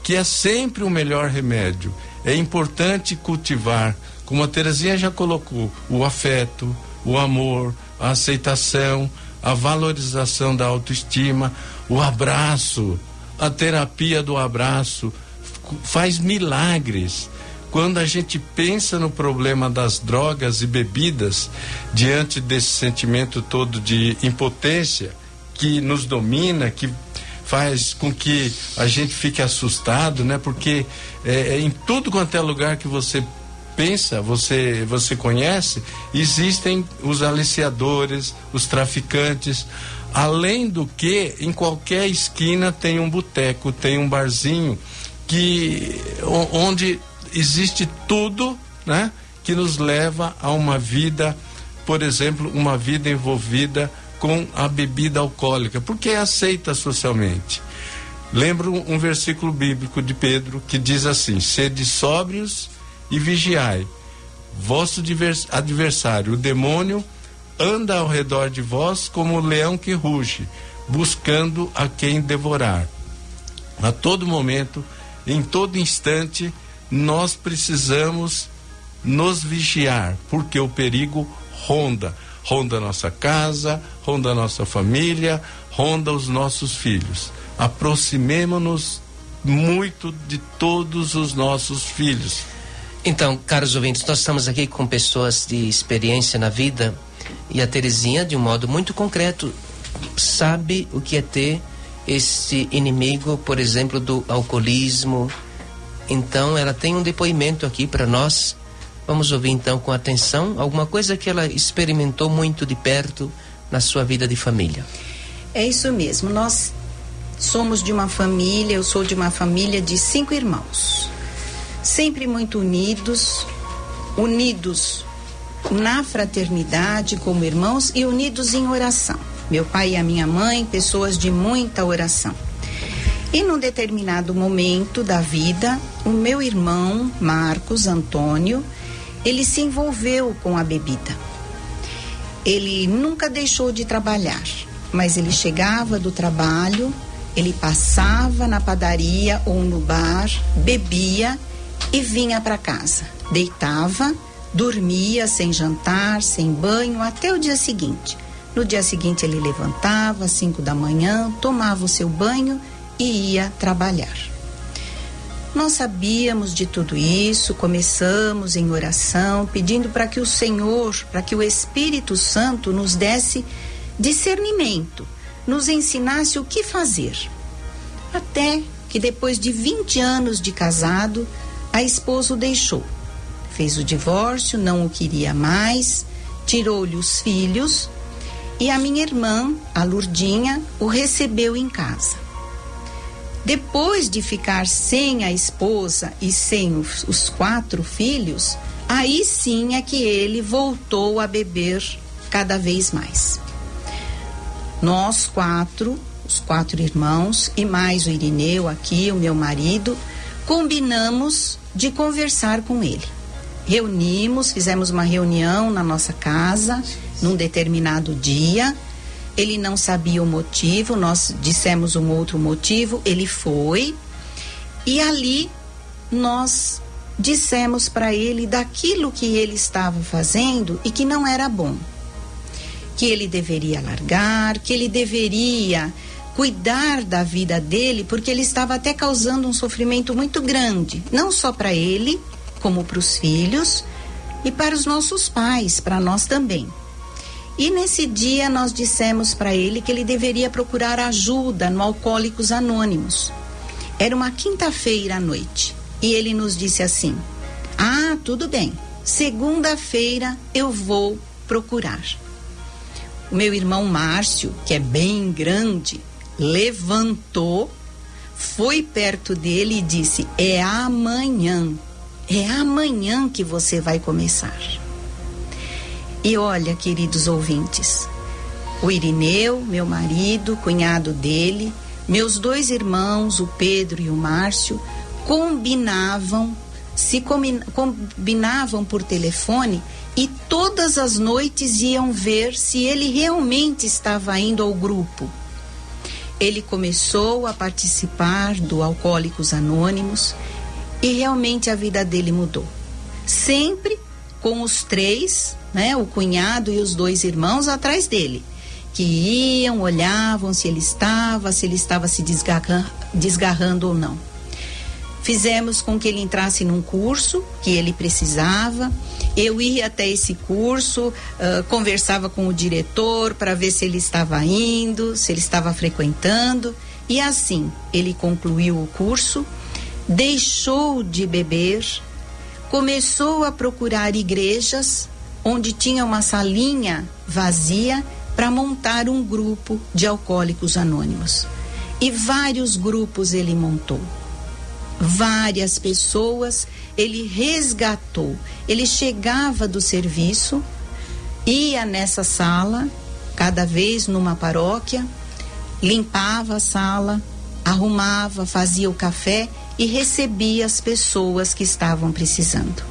que é sempre o melhor remédio. É importante cultivar, como a Terezinha já colocou, o afeto, o amor, a aceitação, a valorização da autoestima, o abraço. A terapia do abraço faz milagres. Quando a gente pensa no problema das drogas e bebidas, diante desse sentimento todo de impotência que nos domina, que faz com que a gente fique assustado, né? Porque em tudo quanto é lugar que você pensa, você conhece, existem os aliciadores, os traficantes. Além do que, em qualquer esquina tem um boteco, tem um barzinho, onde existe tudo, né, que nos leva a uma vida, por exemplo, uma vida envolvida com a bebida alcoólica, porque é aceita socialmente. Lembro um versículo bíblico de Pedro que diz assim: sede sóbrios e vigiai, vosso adversário, o demônio, anda ao redor de vós como um leão que ruge, buscando a quem devorar. A todo momento, em todo instante, nós precisamos nos vigiar, porque o perigo ronda a nossa casa, ronda a nossa família, ronda os nossos filhos. Aproximemo-nos muito de todos os nossos filhos. Então, caros ouvintes, nós estamos aqui com pessoas de experiência na vida. E a Terezinha, de um modo muito concreto, sabe o que é ter esse inimigo, por exemplo, do alcoolismo. Então, ela tem um depoimento aqui para nós. Vamos ouvir então com atenção alguma coisa que ela experimentou muito de perto na sua vida de família. É isso mesmo. Nós somos de uma família, eu sou de uma família de 5 irmãos. Sempre muito unidos na fraternidade como irmãos e unidos em oração. Meu pai e a minha mãe, pessoas de muita oração. E num determinado momento da vida, o meu irmão, Marcos Antônio, ele se envolveu com a bebida. Ele nunca deixou de trabalhar, mas ele chegava do trabalho, ele passava na padaria ou no bar, bebia e vinha para casa. Deitava, dormia sem jantar, sem banho, até o dia seguinte. No dia seguinte ele levantava às 5 da manhã, tomava o seu banho e ia trabalhar. Nós sabíamos de tudo isso, começamos em oração, pedindo para que o Senhor, para que o Espírito Santo nos desse discernimento, nos ensinasse o que fazer. Até que depois de 20 anos de casado, a esposa o deixou. Fez o divórcio, não o queria mais, tirou-lhe os filhos e a minha irmã, a Lurdinha, o recebeu em casa. Depois de ficar sem a esposa e sem os 4 filhos, aí sim é que ele voltou a beber cada vez mais. Nós 4, os 4 irmãos e mais o Irineu aqui, o meu marido, combinamos de conversar com ele. Fizemos uma reunião na nossa casa, num determinado dia. Ele não sabia o motivo, nós dissemos um outro motivo, ele foi. E ali nós dissemos para ele daquilo que ele estava fazendo e que não era bom. Que ele deveria largar, que ele deveria cuidar da vida dele, porque ele estava até causando um sofrimento muito grande, não só para ele, como para os filhos e para os nossos pais, para nós também. E nesse dia nós dissemos para ele que ele deveria procurar ajuda no Alcoólicos Anônimos. Era uma quinta-feira à noite e ele nos disse assim: ah, tudo bem, segunda-feira eu vou procurar. O meu irmão Márcio, que é bem grande, levantou, foi perto dele e disse: é amanhã que você vai começar. E olha, queridos ouvintes, o Irineu, meu marido, cunhado dele, meus 2 irmãos, o Pedro e o Márcio, combinavam por telefone e todas as noites iam ver se ele realmente estava indo ao grupo. Ele começou a participar do Alcoólicos Anônimos e realmente a vida dele mudou. Sempre com os 3, né, o cunhado e os 2 irmãos atrás dele, que iam, olhavam se ele estava se desgarrando ou não. Fizemos com que ele entrasse num curso que ele precisava. Eu ia até esse curso, conversava com o diretor para ver se ele estava indo, se ele estava frequentando. E assim, ele concluiu o curso, deixou de beber, começou a procurar igrejas onde tinha uma salinha vazia para montar um grupo de alcoólicos anônimos. E vários grupos ele montou. Várias pessoas ele resgatou. Ele chegava do serviço, ia nessa sala, cada vez numa paróquia, limpava a sala, arrumava, fazia o café e recebia as pessoas que estavam precisando.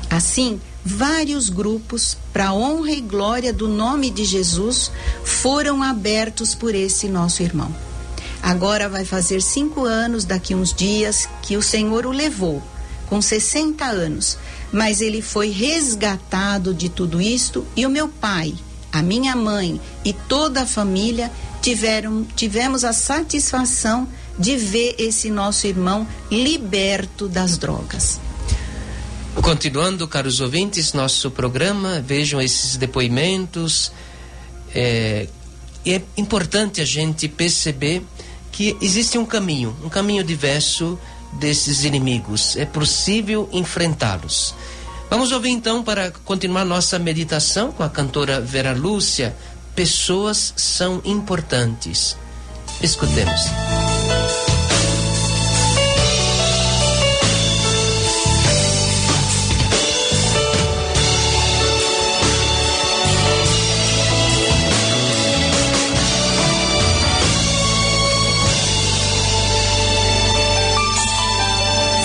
Assim, vários grupos, para a honra e glória do nome de Jesus, foram abertos por esse nosso irmão. Agora vai fazer 5 anos, daqui uns dias, que o Senhor o levou, com 60 anos. Mas ele foi resgatado de tudo isto e o meu pai, a minha mãe e toda a família tivemos a satisfação de ver esse nosso irmão liberto das drogas. Continuando, caros ouvintes, nosso programa, vejam esses depoimentos. É importante a gente perceber que existe um caminho diverso desses inimigos. É possível enfrentá-los. Vamos ouvir então, para continuar nossa meditação com a cantora Vera Lúcia, Pessoas São Importantes. Escutemos.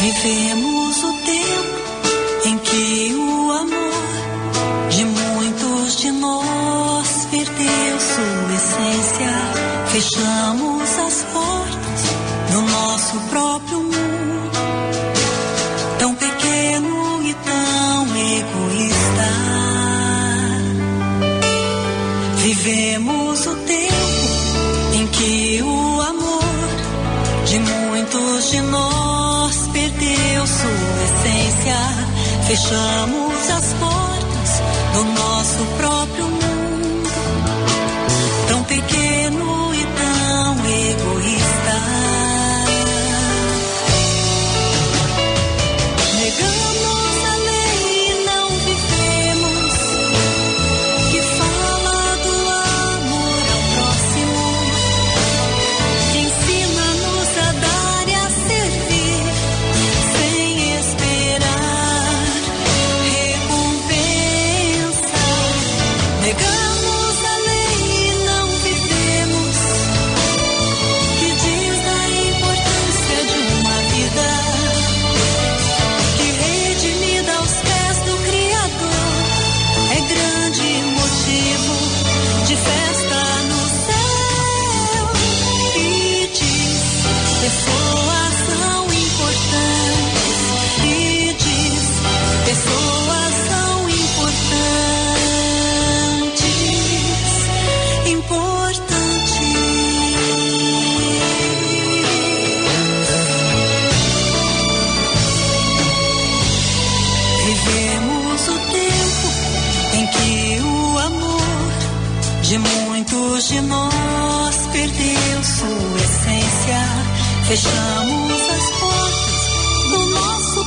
Vivemos o tempo em que o amor de muitos de nós perdeu sua essência. Fechamos as portas do nosso próprio mundo, tão pequeno e tão egoísta. Vivemos o tempo em que o amor de muitos de nós perdeu sua essência. Fechamos as portas do nosso próprio mundo, tão pequeno e tão egoísta. Negamos a lei e não vivemos, que fala do amor ao próximo, que ensina-nos a dar e a servir, sem esperar recompensa. Negamos a lei e não vivemos, que diz da importância de uma vida que, redimida aos pés do Criador, é grande motivo de festa no céu. E diz: pessoas são importantes. E diz: pessoas são importantes. Vivemos o tempo em que o amor de muitos de nós perdeu sua essência. Fechamos as portas do nosso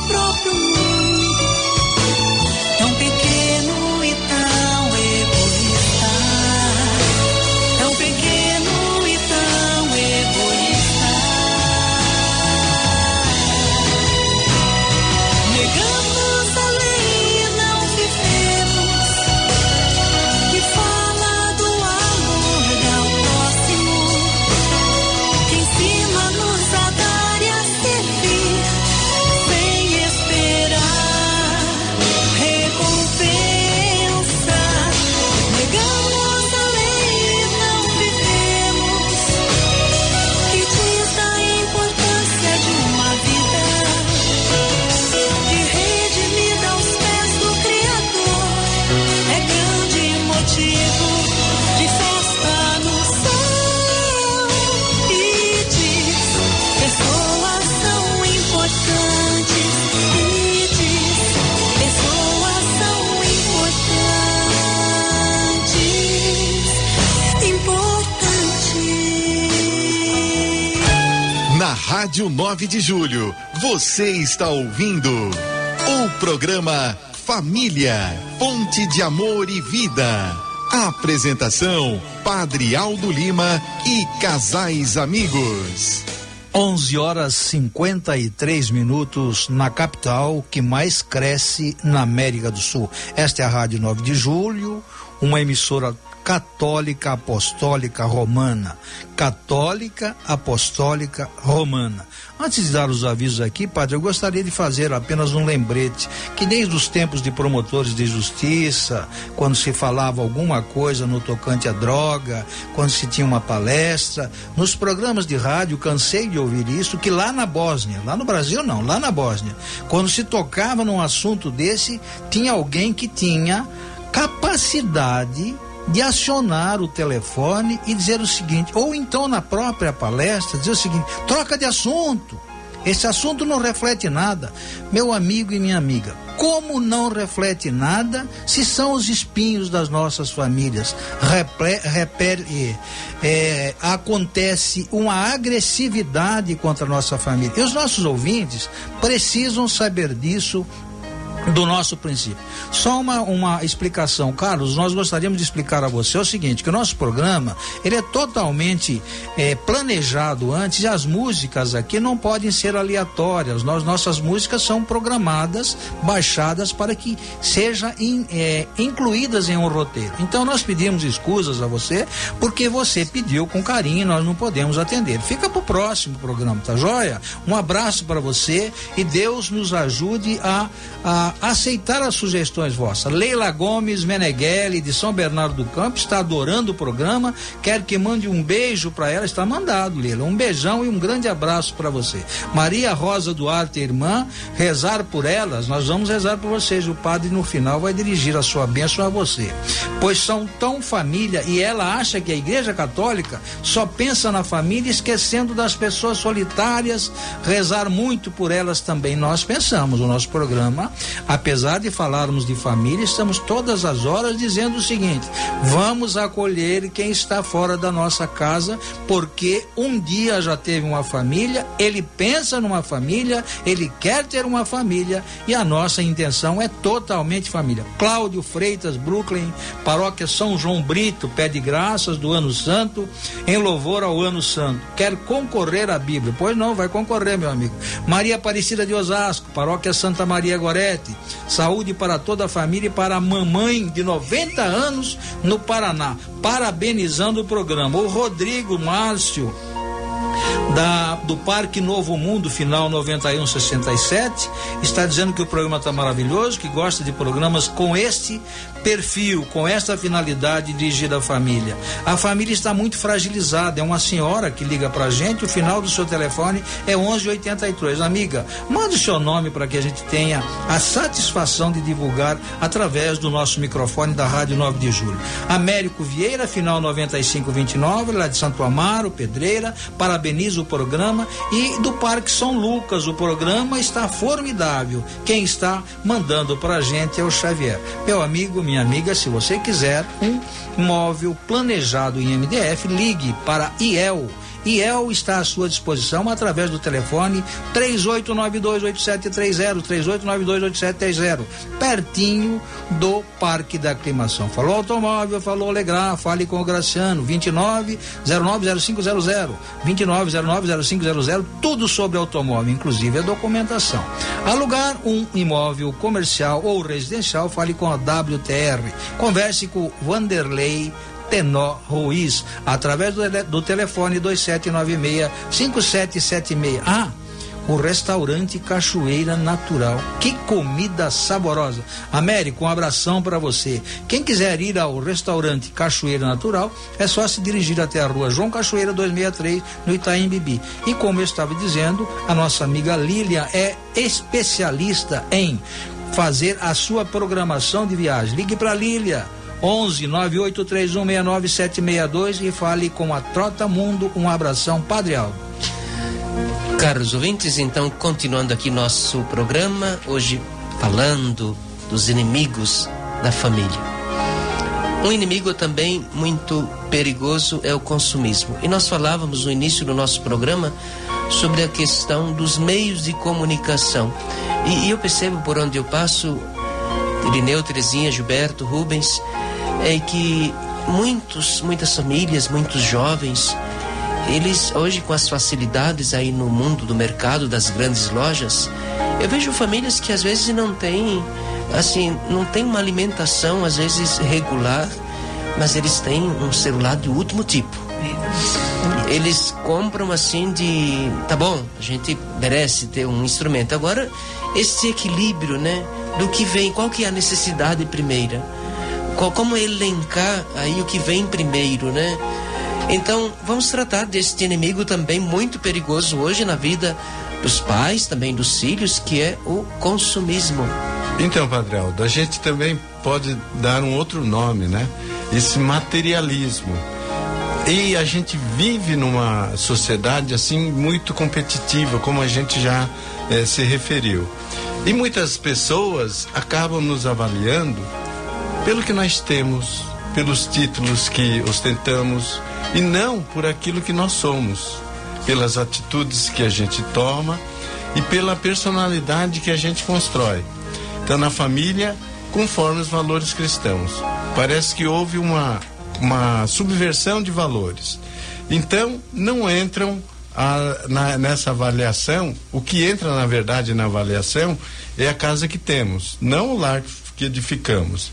Rádio 9 de Julho, você está ouvindo o programa Família, Fonte de Amor e Vida. Apresentação, Padre Aldo Lima e casais amigos. 11h53 na capital que mais cresce na América do Sul. Esta é a Rádio 9 de Julho, uma emissora católica apostólica romana. Católica apostólica romana. Antes de dar os avisos aqui, padre, eu gostaria de fazer apenas um lembrete, que desde os tempos de promotores de justiça, quando se falava alguma coisa no tocante à droga, quando se tinha uma palestra, nos programas de rádio, cansei de ouvir isso, que lá na Bósnia, lá no Brasil não, lá na Bósnia, quando se tocava num assunto desse, tinha alguém que tinha capacidade de acionar o telefone e dizer o seguinte, ou então na própria palestra dizer o seguinte: troca de assunto, esse assunto não reflete nada. Meu amigo e minha amiga, como não reflete nada se são os espinhos das nossas famílias? Acontece uma agressividade contra a nossa família, e os nossos ouvintes precisam saber disso, do nosso princípio. Só uma explicação, Carlos, nós gostaríamos de explicar a você o seguinte, que o nosso programa, ele é totalmente planejado antes, e as músicas aqui não podem ser aleatórias, nossas músicas são programadas, baixadas para que sejam incluídas em um roteiro. Então nós pedimos escusas a você, porque você pediu com carinho, nós não podemos atender. Fica pro próximo programa, tá joia? Um abraço para você e Deus nos ajude a aceitar as sugestões vossas. Leila Gomes Meneghelli, de São Bernardo do Campo, está adorando o programa, quer que mande um beijo para ela, está mandado, Leila, um beijão e um grande abraço para você. Maria Rosa Duarte, irmã, rezar por elas, nós vamos rezar por vocês, o padre no final vai dirigir a sua bênção a você, pois são tão família, e ela acha que a Igreja Católica só pensa na família, esquecendo das pessoas solitárias, rezar muito por elas também. Nós pensamos, o nosso programa, apesar de falarmos de família, estamos todas as horas dizendo o seguinte: vamos acolher quem está fora da nossa casa, porque um dia já teve uma família, ele pensa numa família, ele quer ter uma família, e a nossa intenção é totalmente família. Cláudio Freitas, Brooklyn, paróquia São João Brito, pede graças do Ano Santo, em louvor ao Ano Santo. Quer concorrer à Bíblia? Pois não, vai concorrer, meu amigo. Maria Aparecida de Osasco, paróquia Santa Maria Gorete, saúde para toda a família e para a mamãe de 90 anos no Paraná, parabenizando o programa. O Rodrigo Márcio, do Parque Novo Mundo, final 9167, está dizendo que o programa está maravilhoso, que gosta de programas com este perfil, com esta finalidade dirigida à família. A família está muito fragilizada, é uma senhora que liga pra gente, o final do seu telefone é 1183. Amiga, manda o seu nome para que a gente tenha a satisfação de divulgar através do nosso microfone da Rádio 9 de Julho. Américo Vieira, final 9529, lá de Santo Amaro, Pedreira, parabeniza o programa, e do Parque São Lucas, o programa está formidável. Quem está mandando pra gente é o Xavier. Meu amigo, minha amiga, se você quiser um imóvel planejado em MDF, ligue para IEL. IEL está à sua disposição através do telefone 38928730, 38928730, pertinho do Parque da Aclimação. Falou automóvel, falou Alegrar, fale com o Graciano, 29090500, 29090500, tudo sobre automóvel, inclusive a documentação. Alugar um imóvel comercial ou residencial, fale com a WTR, converse com o Vanderlei Tenor Ruiz, através do telefone 2796-5776. O restaurante Cachoeira Natural, que comida saborosa. Américo, um abração para você. Quem quiser ir ao restaurante Cachoeira Natural, é só se dirigir até a rua João Cachoeira 263, no Itaim Bibi. E como eu estava dizendo, a nossa amiga Lília é especialista em fazer a sua programação de viagem. Ligue para Lília, 11-983169762, e fale com a Trota Mundo. Um abração, Padre Aldo. Caros ouvintes, então, continuando aqui nosso programa, hoje falando dos inimigos da família. Um inimigo também muito perigoso é o consumismo. E nós falávamos no início do nosso programa sobre a questão dos meios de comunicação. E eu percebo por onde eu passo, Irineu, Terezinha, Gilberto, Rubens, é que muitas famílias, muitos jovens, eles hoje, com as facilidades aí no mundo do mercado, das grandes lojas, eu vejo famílias que às vezes não têm uma alimentação às vezes regular, mas eles têm um celular de último tipo. Eles compram assim tá bom, a gente merece ter um instrumento. Agora, esse equilíbrio, né, do que vem, qual que é a necessidade primeira? Como elencar aí o que vem primeiro, né? Então, vamos tratar deste inimigo também muito perigoso hoje na vida dos pais, também dos filhos, que é o consumismo. Então, Padre Aldo, a gente também pode dar um outro nome, né? Esse materialismo. E a gente vive numa sociedade assim muito competitiva, como a gente já se referiu. E muitas pessoas acabam nos avaliando pelo que nós temos, pelos títulos que ostentamos, e não por aquilo que nós somos, pelas atitudes que a gente toma e pela personalidade que a gente constrói. Então, na família, conforme os valores cristãos. Parece que houve uma subversão de valores. Então, não entram nessa avaliação. O que entra, na verdade, na avaliação é a casa que temos, não o lar que edificamos.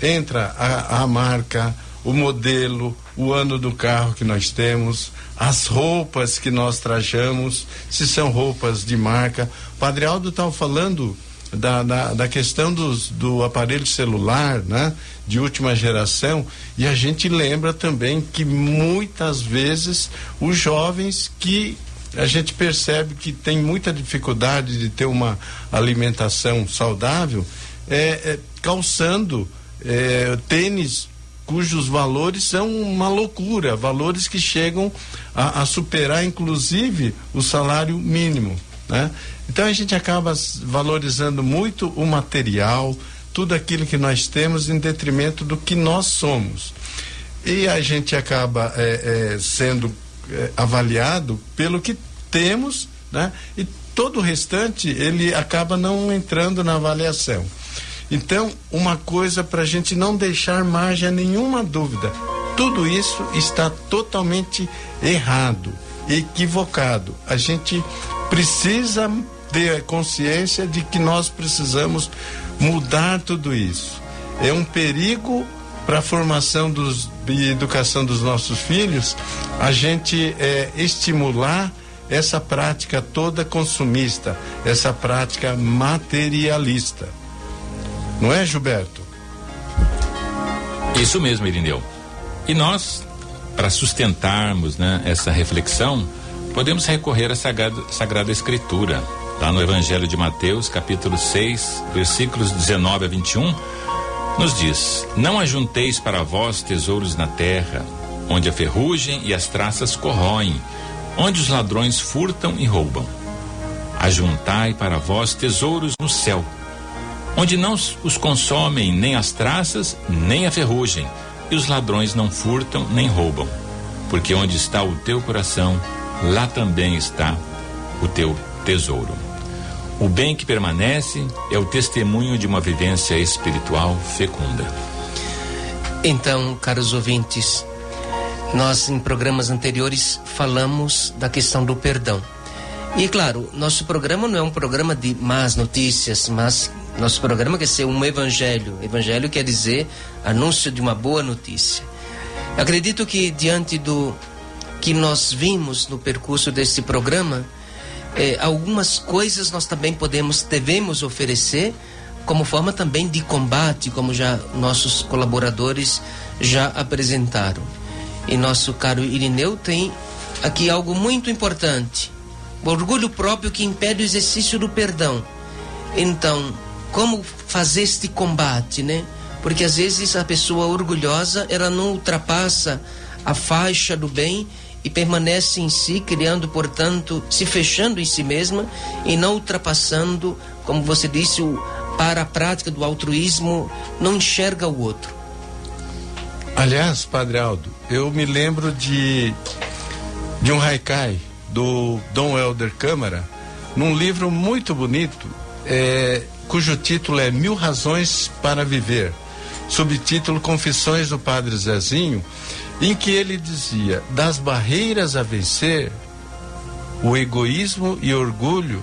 Entra a marca, o modelo, o ano do carro que nós temos, as roupas que nós trajamos, se são roupas de marca. O Padre Aldo estava falando da questão do aparelho celular, né, de última geração, e a gente lembra também que muitas vezes os jovens que a gente percebe que tem muita dificuldade de ter uma alimentação saudável, calçando tênis cujos valores são uma loucura, valores que chegam a superar inclusive o salário mínimo, né? Então a gente acaba valorizando muito o material, tudo aquilo que nós temos, em detrimento do que nós somos. E a gente acaba sendo avaliado pelo que temos, né? E todo o restante ele acaba não entrando na avaliação. Então, uma coisa para a gente não deixar margem a nenhuma dúvida: tudo isso está totalmente errado, equivocado. A gente precisa ter consciência de que nós precisamos mudar tudo isso. É um perigo para a formação e educação dos nossos filhos a gente estimular essa prática toda consumista, essa prática materialista. Não é, Gilberto? Isso mesmo, Irineu. E nós, para sustentarmos, né, essa reflexão, podemos recorrer à Sagrada Escritura. Lá no Evangelho de Mateus, capítulo 6, versículos 19 a 21, nos diz: não ajunteis para vós tesouros na terra, onde a ferrugem e as traças corroem, onde os ladrões furtam e roubam. Ajuntai para vós tesouros no céu, onde não os consomem nem as traças, nem a ferrugem, e os ladrões não furtam nem roubam. Porque onde está o teu coração, lá também está o teu tesouro. O bem que permanece é o testemunho de uma vivência espiritual fecunda. Então, caros ouvintes, nós em programas anteriores falamos da questão do perdão. E claro, nosso programa não é um programa de más notícias, mas nosso programa quer ser um evangelho. Evangelho quer dizer anúncio de uma boa notícia. Acredito que diante do que nós vimos no percurso desse programa, algumas coisas nós também devemos oferecer como forma também de combate, como já nossos colaboradores já apresentaram. E nosso caro Irineu tem aqui algo muito importante: o orgulho próprio que impede o exercício do perdão. Então, como fazer este combate, né? Porque às vezes a pessoa orgulhosa, ela não ultrapassa a faixa do bem e permanece em si, criando, portanto, se fechando em si mesma e não ultrapassando, como você disse, para a prática do altruísmo, não enxerga o outro. Aliás, Padre Aldo, eu me lembro de um haikai do Dom Helder Câmara, num livro muito bonito, cujo título é 1000 Razões para Viver, subtítulo Confissões do Padre Zezinho, em que ele dizia: das barreiras a vencer, o egoísmo e orgulho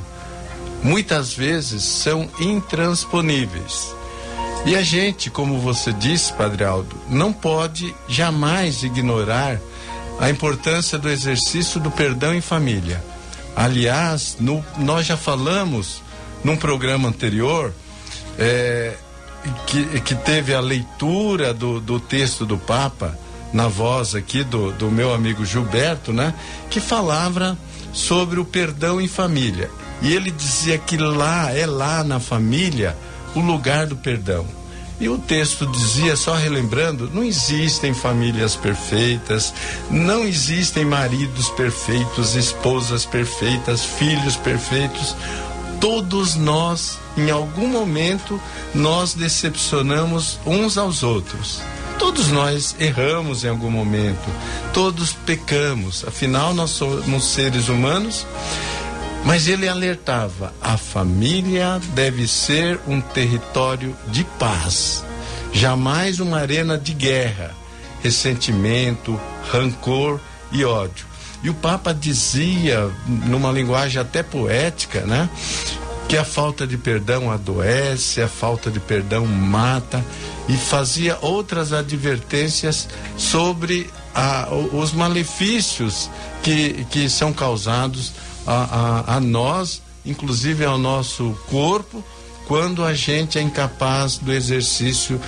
muitas vezes são intransponíveis. E a gente, como você disse, Padre Aldo, não pode jamais ignorar a importância do exercício do perdão em família. Aliás, nós já falamos num programa anterior que teve a leitura do texto do Papa na voz aqui do meu amigo Gilberto, né? Que falava sobre o perdão em família. E ele dizia que lá na família o lugar do perdão. E o texto dizia, só relembrando, não existem famílias perfeitas, não existem maridos perfeitos, esposas perfeitas, filhos perfeitos. Todos nós, em algum momento, nós decepcionamos uns aos outros. Todos nós erramos em algum momento, todos pecamos, afinal nós somos seres humanos. Mas ele alertava: a família deve ser um território de paz, jamais uma arena de guerra, ressentimento, rancor e ódio. E o Papa dizia, numa linguagem até poética, né, que a falta de perdão adoece, a falta de perdão mata, e fazia outras advertências sobre os malefícios que são causados a nós, inclusive ao nosso corpo, quando a gente é incapaz do exercício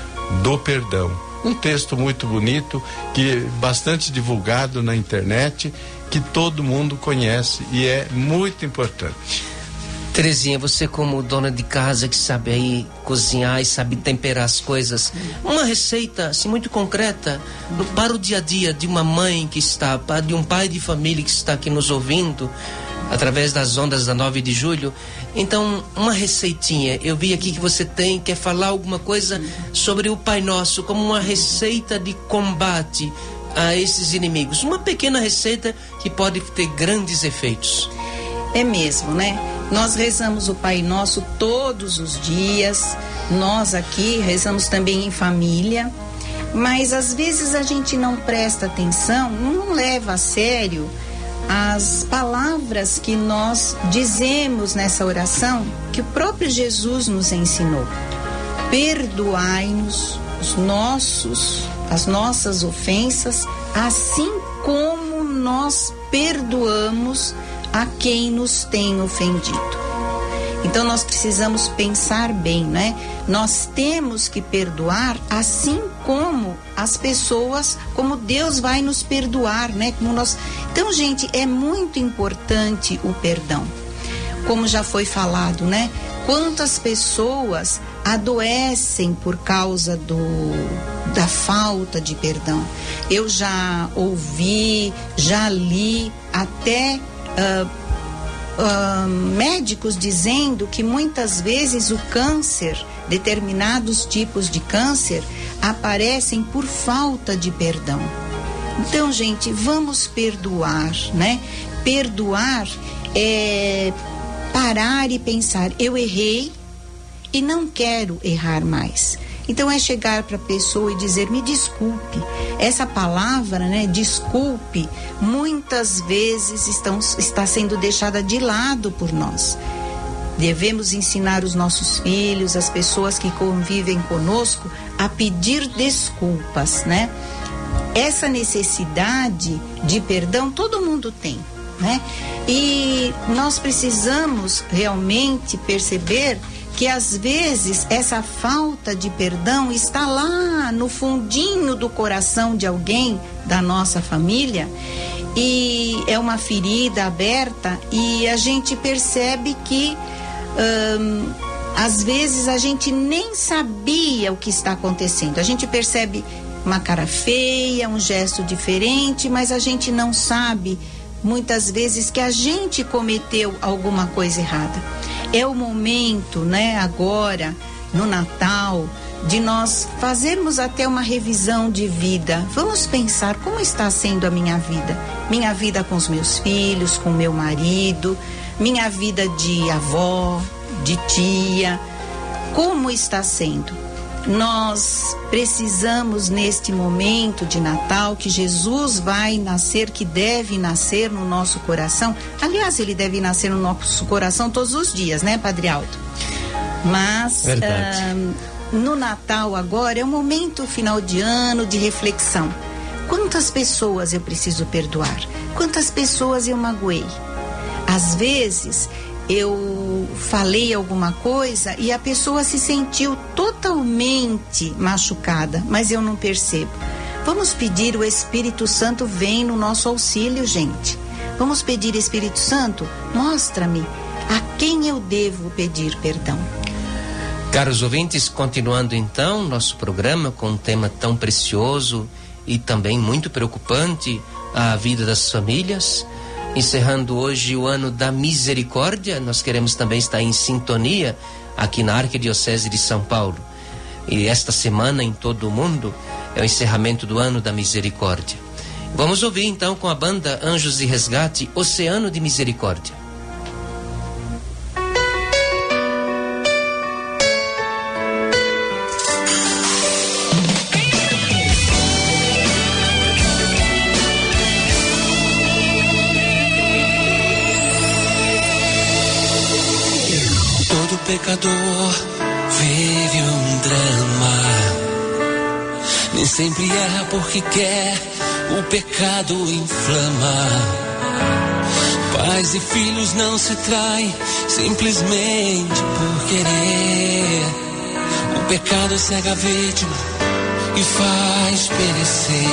do perdão. Um texto muito bonito, que bastante divulgado na internet, que todo mundo conhece e é muito importante. Terezinha, você como dona de casa que sabe aí cozinhar e sabe temperar as coisas, uma receita assim muito concreta para o dia a dia de uma mãe que está, de um pai de família que está aqui nos ouvindo através das ondas da 9 de julho. Então, uma receitinha. Eu vi aqui que você quer falar alguma coisa sobre o Pai Nosso como uma receita de combate a esses inimigos. Uma pequena receita que pode ter grandes efeitos. É mesmo, né? Nós rezamos o Pai Nosso todos os dias. Nós aqui rezamos também em família. Mas às vezes a gente não presta atenção, não leva a sério as palavras que nós dizemos nessa oração, que o próprio Jesus nos ensinou. Perdoai-nos as nossas ofensas, assim como nós perdoamos a quem nos tem ofendido. Então nós precisamos pensar bem, né? Nós temos que perdoar assim como as pessoas, como Deus vai nos perdoar, né? Então, gente, é muito importante o perdão. Como já foi falado, né? Quantas pessoas adoecem por causa da falta de perdão. Eu já ouvi, já li até médicos dizendo que muitas vezes o câncer, determinados tipos de câncer, aparecem por falta de perdão. Então, gente, vamos perdoar, né? Perdoar é parar e pensar: eu errei e não quero errar mais. Então é chegar para a pessoa e dizer: me desculpe. Essa palavra, né, desculpe, muitas vezes está sendo deixada de lado por nós. Devemos ensinar os nossos filhos, as pessoas que convivem conosco, a pedir desculpas, né? Essa necessidade de perdão todo mundo tem, né? E nós precisamos realmente perceber que às vezes essa falta de perdão está lá no fundinho do coração de alguém da nossa família, e é uma ferida aberta, e a gente percebe que às vezes a gente nem sabia o que está acontecendo. A gente percebe uma cara feia, um gesto diferente, mas a gente não sabe muitas vezes que a gente cometeu alguma coisa errada. É o momento, né, agora, no Natal, de nós fazermos até uma revisão de vida. Vamos pensar como está sendo a minha vida com os meus filhos, com meu marido, minha vida de avó, de tia, como está sendo? Nós precisamos neste momento de Natal que Jesus vai nascer, que deve nascer no nosso coração. Aliás, ele deve nascer no nosso coração todos os dias, né, Padre Aldo? Mas no Natal agora é um momento final de ano de reflexão. Quantas pessoas eu preciso perdoar? Quantas pessoas eu magoei? Às vezes eu falei alguma coisa e a pessoa se sentiu totalmente machucada, mas eu não percebo. Vamos pedir o Espírito Santo vem no nosso auxílio, gente. Vamos pedir, Espírito Santo, mostra-me a quem eu devo pedir perdão. Caros ouvintes, continuando então nosso programa com um tema tão precioso e também muito preocupante, a vida das famílias. Encerrando hoje o ano da misericórdia, nós queremos também estar em sintonia aqui na Arquidiocese de São Paulo. E esta semana em todo o mundo é o encerramento do ano da misericórdia. Vamos ouvir então com a banda Anjos de Resgate, Oceano de Misericórdia. Pecador vive um drama, nem sempre erra porque quer, o pecado inflama. Pais e filhos não se traem simplesmente por querer. O pecado cega a vítima e faz perecer.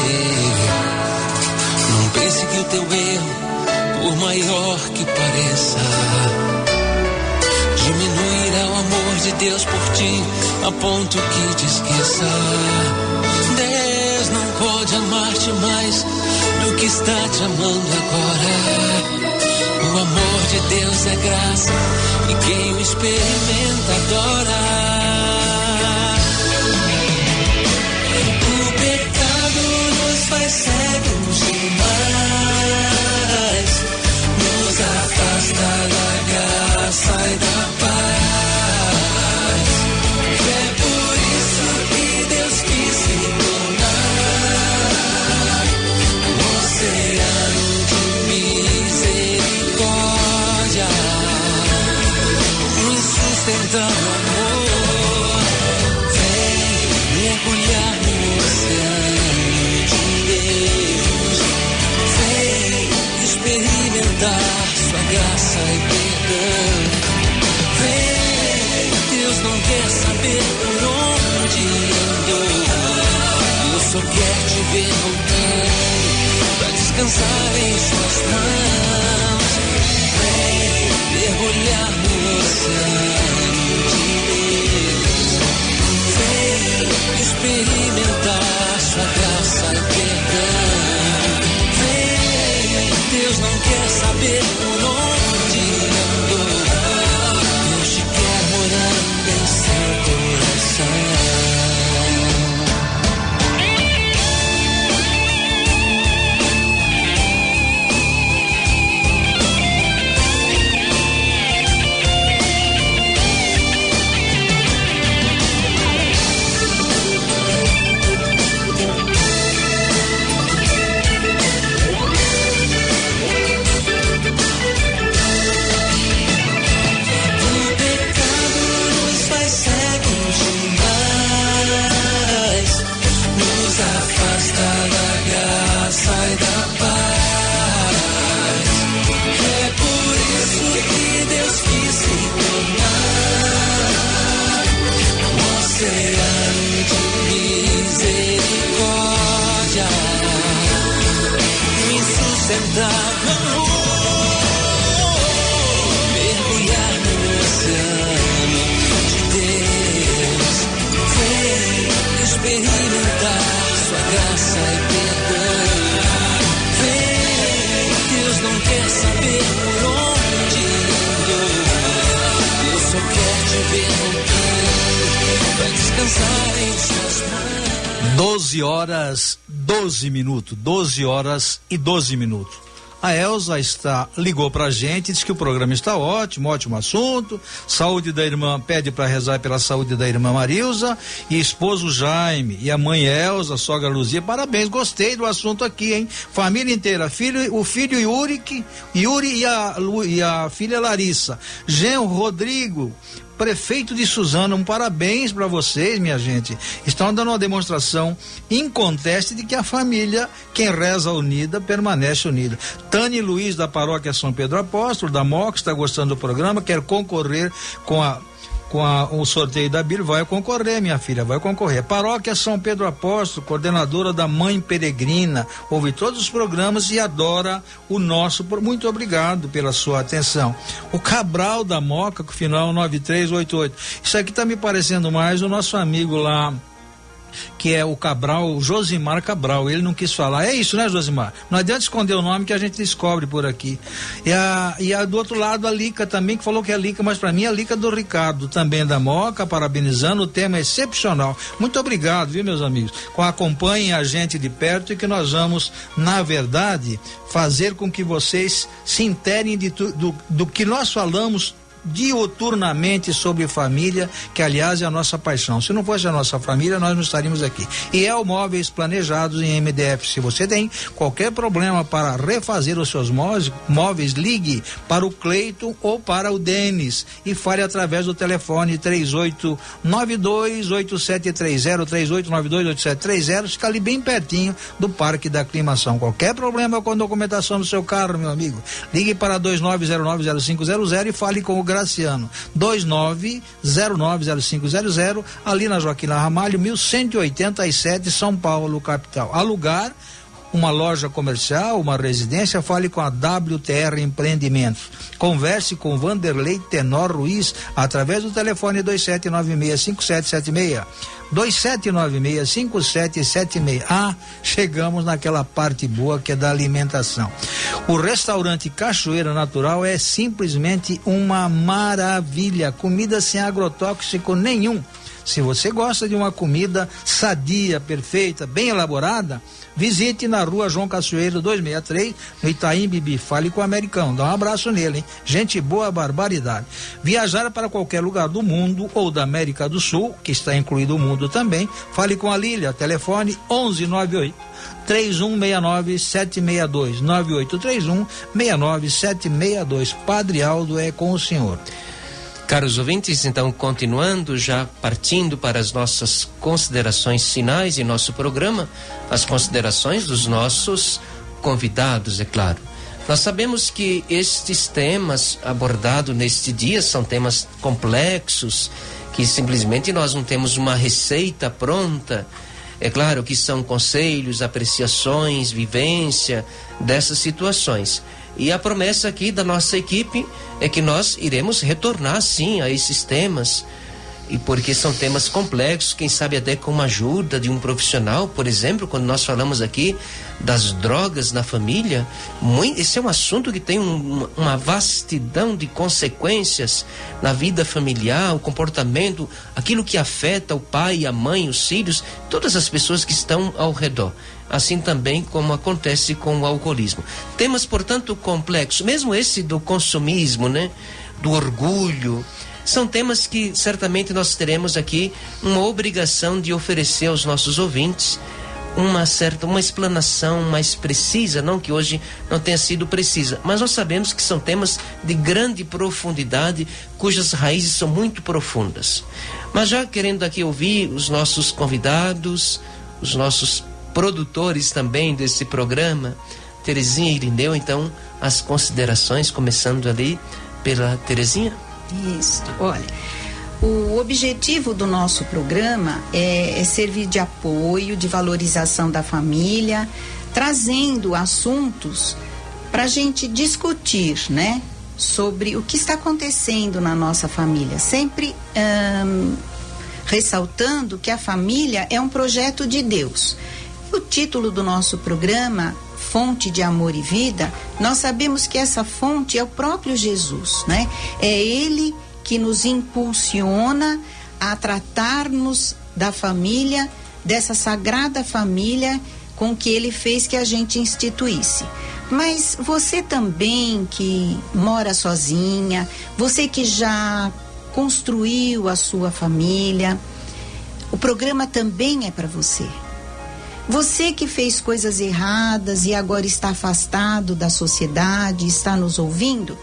Não pense que o teu erro, por maior que pareça, diminuirá o amor de Deus por ti, a ponto que te esqueça. Deus não pode amar-te mais do que está te amando agora. O amor de Deus é graça e quem o experimenta adora. O pecado nos faz cegos demais, nos afasta da graça e da paz. É por isso que Deus quis se tornar um oceano de misericórdia, um insustentável amor. Vem mergulhar no oceano de Deus, vem experimentar sua graça e perdão. Deus não quer saber por onde andou, Deus só quer te ver voltando pra descansar em suas mãos. Vem mergulhar no oceano de Deus, vem experimentar sua graça e perdão. Vem, Deus não quer saber por onde andou, Deus te quer morando em seu coração. Mergulhar no oceano de Deus, vem experimentar sua graça e perdão. Vem, Deus não quer saber por onde andou, Deus só quer te ver voltando vai descansar em suas mãos. 12 horas, 12 minutos. 12 horas e 12 minutos. A Elza ligou pra gente, disse que o programa está ótimo assunto. Saúde da irmã, pede para rezar pela saúde da irmã Marilza e esposo Jaime e a mãe Elza, sogra Luzia. Parabéns, gostei do assunto aqui, hein? Família inteira, o filho Yuri e a filha Larissa. Genro Rodrigo, prefeito de Suzano, parabéns para vocês, minha gente. Estão dando uma demonstração inconteste de que a família, quem reza unida, permanece unida. Tânia Luiz, da paróquia São Pedro Apóstolo, da MOC, está gostando do programa, quer concorrer com o sorteio da Bíblia. Vai concorrer, minha filha, vai concorrer. Paróquia São Pedro Apóstolo, coordenadora da Mãe Peregrina, ouve todos os programas e adora o nosso. Muito obrigado pela sua atenção. O Cabral da Moca, com o final 9388. Isso aqui tá me parecendo mais o nosso amigo lá, que é o Cabral, Josimar Cabral. Ele não quis falar. É isso, né, Josimar? Não adianta esconder o nome que a gente descobre por aqui. E a do outro lado, a Lica também, que falou que é a Lica, mas para mim é a Lica do Ricardo, também da Moca, parabenizando. O tema é excepcional. Muito obrigado, viu, meus amigos? Acompanhem a gente de perto e que nós vamos, na verdade, fazer com que vocês se interem do que nós falamos diuturnamente sobre família, que aliás é a nossa paixão. Se não fosse a nossa família, nós não estaríamos aqui. E é o Móveis Planejados em MDF. Se você tem qualquer problema para refazer os seus móveis, ligue para o Cleiton ou para o Denis e fale através do telefone 3892-8730, 3892-8730, fica ali bem pertinho do Parque da Aclimação. Qualquer problema com a documentação do seu carro, meu amigo, ligue para 29090500 e fale com o Graciano, 29090500, ali na Joaquim Ramalho, 1187, São Paulo, capital. Alugar uma loja comercial, uma residência, fale com a WTR Empreendimentos. Converse com Vanderlei Tenor Ruiz através do telefone 2796-5776. 2796-5776. Chegamos naquela parte boa que é da alimentação. O restaurante Cachoeira Natural é simplesmente uma maravilha. Comida sem agrotóxico nenhum. Se você gosta de uma comida sadia, perfeita, bem elaborada, visite na rua João Cachoeiro 263, no Itaim Bibi. Fale com o americano, dá um abraço nele, hein? Gente boa, barbaridade. Viajar para qualquer lugar do mundo ou da América do Sul, que está incluído o mundo também, fale com a Lília, telefone 1198 3169-762, 9831-69762. Padre Aldo é com o senhor. Caros ouvintes, então, continuando, já partindo para as nossas considerações finais em nosso programa, as considerações dos nossos convidados, é claro. Nós sabemos que estes temas abordados neste dia são temas complexos, que simplesmente nós não temos uma receita pronta. É claro que são conselhos, apreciações, vivência dessas situações. E a promessa aqui da nossa equipe é que nós iremos retornar sim a esses temas, e porque são temas complexos, quem sabe até com a ajuda de um profissional. Por exemplo, quando nós falamos aqui das drogas na família, esse é um assunto que tem uma vastidão de consequências na vida familiar, o comportamento, aquilo que afeta o pai, a mãe, os filhos, todas as pessoas que estão ao redor. Assim também como acontece com o alcoolismo. Temas, portanto, complexos, mesmo esse do consumismo, né? Do orgulho, são temas que certamente nós teremos aqui uma obrigação de oferecer aos nossos ouvintes uma explanação mais precisa, não que hoje não tenha sido precisa, mas nós sabemos que são temas de grande profundidade, cujas raízes são muito profundas. Mas já querendo aqui ouvir os nossos convidados, os nossos produtores também desse programa, Terezinha e Irineu, então as considerações, começando ali pela Terezinha. Isso, olha, o objetivo do nosso programa é servir de apoio, de valorização da família, trazendo assuntos para a gente discutir, né, sobre o que está acontecendo na nossa família, sempre ressaltando que a família é um projeto de Deus. O título do nosso programa, Fonte de Amor e Vida, nós sabemos que essa fonte é o próprio Jesus, né? É Ele que nos impulsiona a tratar-nos da família, dessa sagrada família com que ele fez que a gente instituísse. Mas você também que mora sozinha, você que já construiu a sua família, o programa também é para você. Você que fez coisas erradas e agora está afastado da sociedade, está nos ouvindo,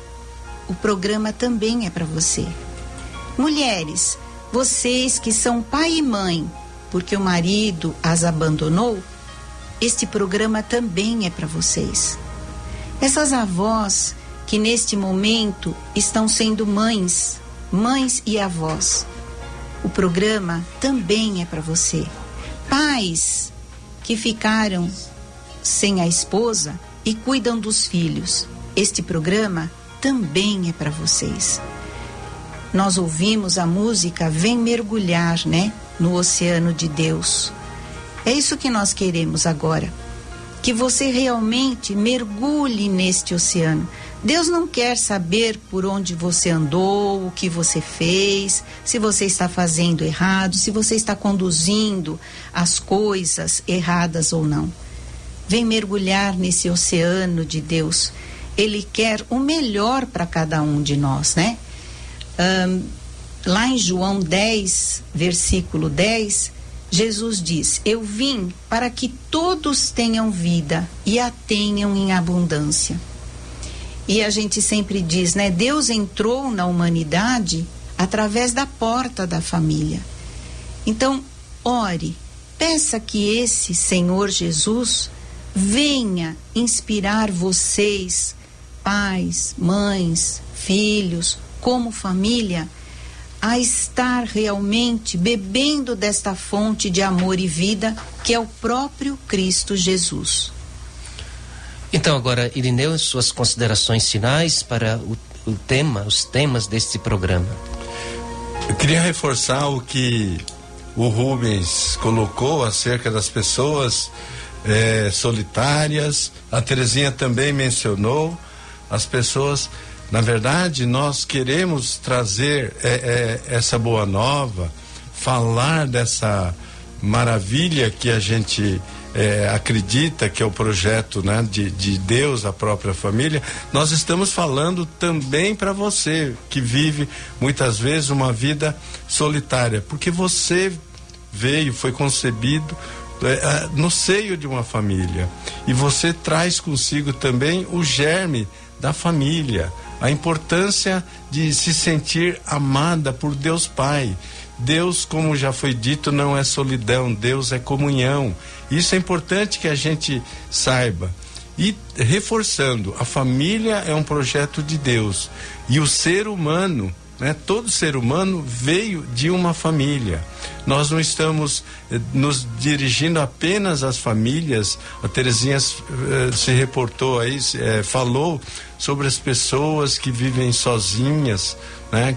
o programa também é para você. Mulheres, vocês que são pai e mãe, porque o marido as abandonou, este programa também é para vocês. Essas avós que neste momento estão sendo mães e avós, o programa também é para você. Pais que ficaram sem a esposa e cuidam dos filhos, este programa também é para vocês. Nós ouvimos a música Vem Mergulhar, né? No oceano de Deus. É isso que nós queremos agora. Que você realmente mergulhe neste oceano. Deus não quer saber por onde você andou, o que você fez, se você está fazendo errado, se você está conduzindo as coisas erradas ou não. Vem mergulhar nesse oceano de Deus. Ele quer o melhor para cada um de nós, né? Lá em João 10, versículo 10, Jesus diz: eu vim para que todos tenham vida e a tenham em abundância. E a gente sempre diz, né? Deus entrou na humanidade através da porta da família. Então, ore, peça que esse Senhor Jesus venha inspirar vocês, pais, mães, filhos, como família, a estar realmente bebendo desta fonte de amor e vida que é o próprio Cristo Jesus. Então agora, Irineu, suas considerações finais para os temas deste programa. Eu queria reforçar o que o Rubens colocou acerca das pessoas solitárias. A Terezinha também mencionou as pessoas. Na verdade, nós queremos trazer essa boa nova, falar dessa maravilha que a gente acredita que é o projeto, né, de Deus, a própria família. Nós estamos falando também para você que vive muitas vezes uma vida solitária, porque você foi concebido no seio de uma família e você traz consigo também o germe da família, a importância de se sentir amada por Deus Pai. Deus, como já foi dito, não é solidão, Deus é comunhão. Isso é importante que a gente saiba. E reforçando, a família é um projeto de Deus. E o ser humano, né, todo ser humano veio de uma família. Nós não estamos nos dirigindo apenas às famílias. A Terezinha se reportou aí, falou sobre as pessoas que vivem sozinhas, né?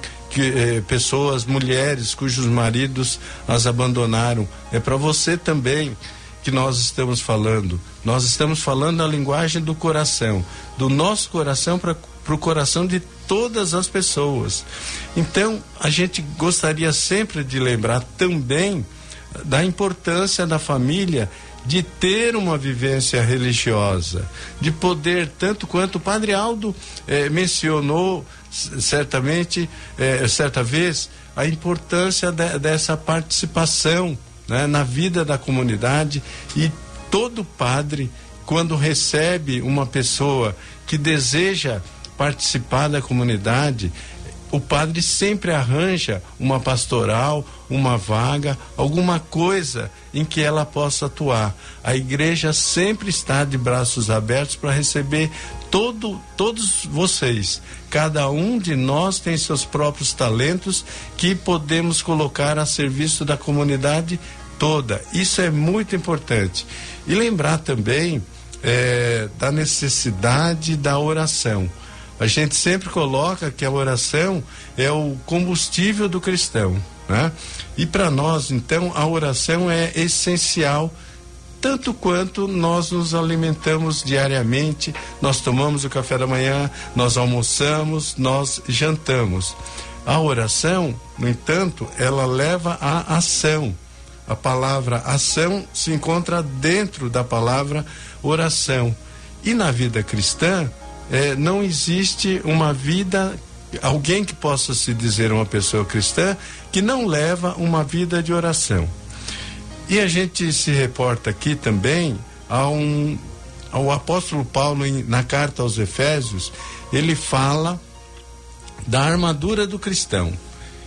Pessoas, mulheres cujos maridos as abandonaram. É para você também que nós estamos falando. Nós estamos falando a linguagem do coração, do nosso coração para o coração de todas as pessoas. Então, a gente gostaria sempre de lembrar também da importância da família, de ter uma vivência religiosa, de poder, tanto quanto o Padre Aldo mencionou certa vez, a importância dessa participação, né, na vida da comunidade. E todo padre, quando recebe uma pessoa que deseja participar da comunidade, o padre sempre arranja uma pastoral, uma vaga, alguma coisa em que ela possa atuar. A igreja sempre está de braços abertos para receber todos vocês. Cada um de nós tem seus próprios talentos que podemos colocar a serviço da comunidade toda. Isso é muito importante. E lembrar também da necessidade da oração. A gente sempre coloca que a oração é o combustível do cristão, né? E para nós, então, a oração é essencial, tanto quanto nós nos alimentamos diariamente. Nós tomamos o café da manhã, nós almoçamos, nós jantamos. A oração, no entanto, ela leva à ação. A palavra ação se encontra dentro da palavra oração. E na vida cristã, não existe uma vida, alguém que possa se dizer uma pessoa cristã, que não leva uma vida de oração. E a gente se reporta aqui também ao apóstolo Paulo, na carta aos Efésios, ele fala da armadura do cristão.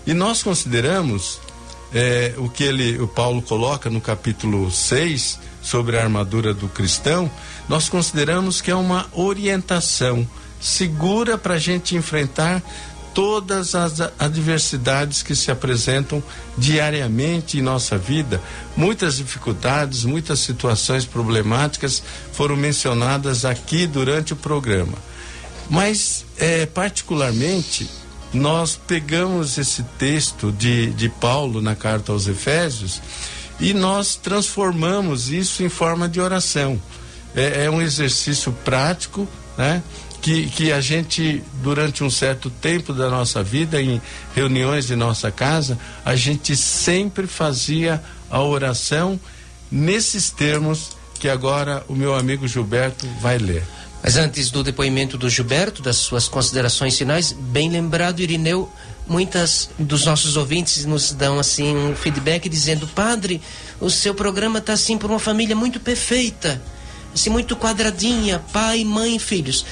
E nós consideramos o que o Paulo coloca no capítulo 6 sobre a armadura do cristão, nós consideramos que é uma orientação segura para a gente enfrentar todas as adversidades que se apresentam diariamente em nossa vida. Muitas dificuldades, muitas situações problemáticas foram mencionadas aqui durante o programa. Mas, particularmente, nós pegamos esse texto de Paulo na carta aos Efésios e nós transformamos isso em forma de oração. É um exercício prático, né? Que a gente, durante um certo tempo da nossa vida, em reuniões de nossa casa, a gente sempre fazia a oração nesses termos que agora o meu amigo Gilberto vai ler. Mas antes do depoimento do Gilberto, das suas considerações finais, bem lembrado, Irineu, muitas dos nossos ouvintes nos dão assim um feedback dizendo: padre, o seu programa está assim por uma família muito perfeita, assim muito quadradinha, pai, mãe e filhos.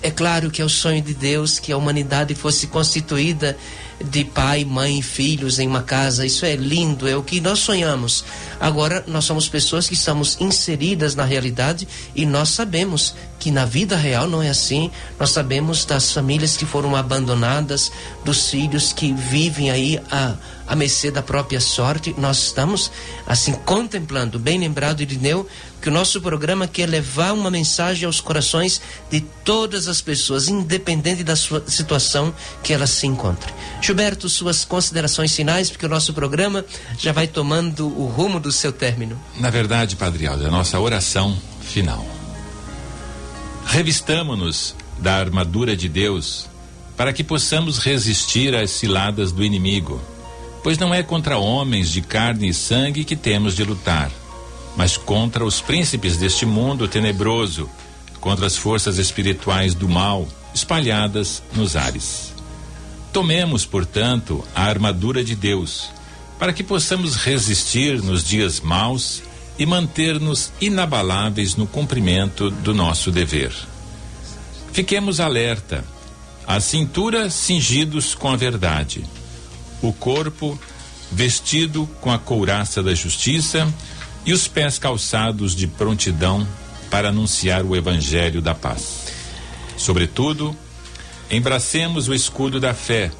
É claro que é o sonho de Deus que a humanidade fosse constituída de pai, mãe e filhos em uma casa. Isso é lindo, é o que nós sonhamos. Agora, nós somos pessoas que estamos inseridas na realidade e nós sabemos que na vida real não é assim. Nós sabemos das famílias que foram abandonadas, dos filhos que vivem aí a mercê da própria sorte. Nós estamos, assim, contemplando, bem lembrado, Irineu, que o nosso programa quer levar uma mensagem aos corações de todas as pessoas, independente da sua situação que elas se encontrem. Gilberto, suas considerações finais, porque o nosso programa já vai tomando o rumo do seu término. Na verdade, Padre Aldo, a nossa oração final. Revistamo-nos da armadura de Deus para que possamos resistir às ciladas do inimigo, pois não é contra homens de carne e sangue que temos de lutar, mas contra os príncipes deste mundo tenebroso, contra as forças espirituais do mal espalhadas nos ares. Tomemos, portanto, a armadura de Deus, para que possamos resistir nos dias maus e manter-nos inabaláveis no cumprimento do nosso dever. Fiquemos alerta, a cintura cingidos com a verdade, o corpo vestido com a couraça da justiça e os pés calçados de prontidão para anunciar o evangelho da paz. Sobretudo, embracemos o escudo da fé,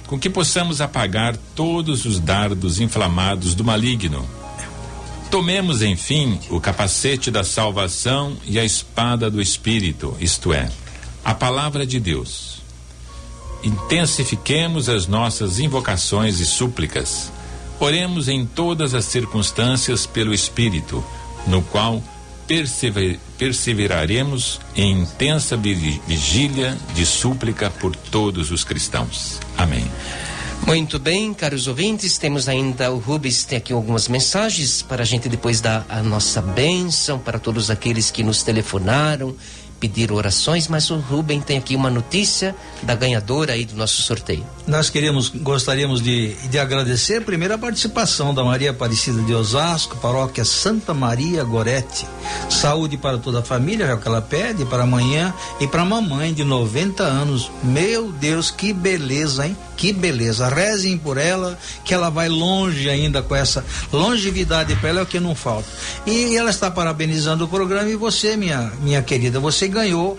com que possamos apagar todos os dardos inflamados do maligno. Tomemos, enfim, o capacete da salvação e a espada do Espírito, isto é, a palavra de Deus. Intensifiquemos as nossas invocações e súplicas. Oremos em todas as circunstâncias pelo Espírito, no qual perseveraremos em intensa vigília de súplica por todos os cristãos. Amém. Muito bem, caros ouvintes, temos ainda, o Rubens tem aqui algumas mensagens para a gente depois dar a nossa bênção para todos aqueles que nos telefonaram, pediram orações, mas o Rubem tem aqui uma notícia da ganhadora aí do nosso sorteio. Nós gostaríamos de agradecer primeiro a participação da Maria Aparecida de Osasco, paróquia Santa Maria Gorete. Saúde para toda a família, é o que ela pede, para amanhã, e para a mamãe de 90 anos. Meu Deus, que beleza, hein? Que beleza. Rezem por ela, que ela vai longe ainda com essa longevidade para ela, é o que não falta. E ela está parabenizando o programa, e você, minha querida, você ganhou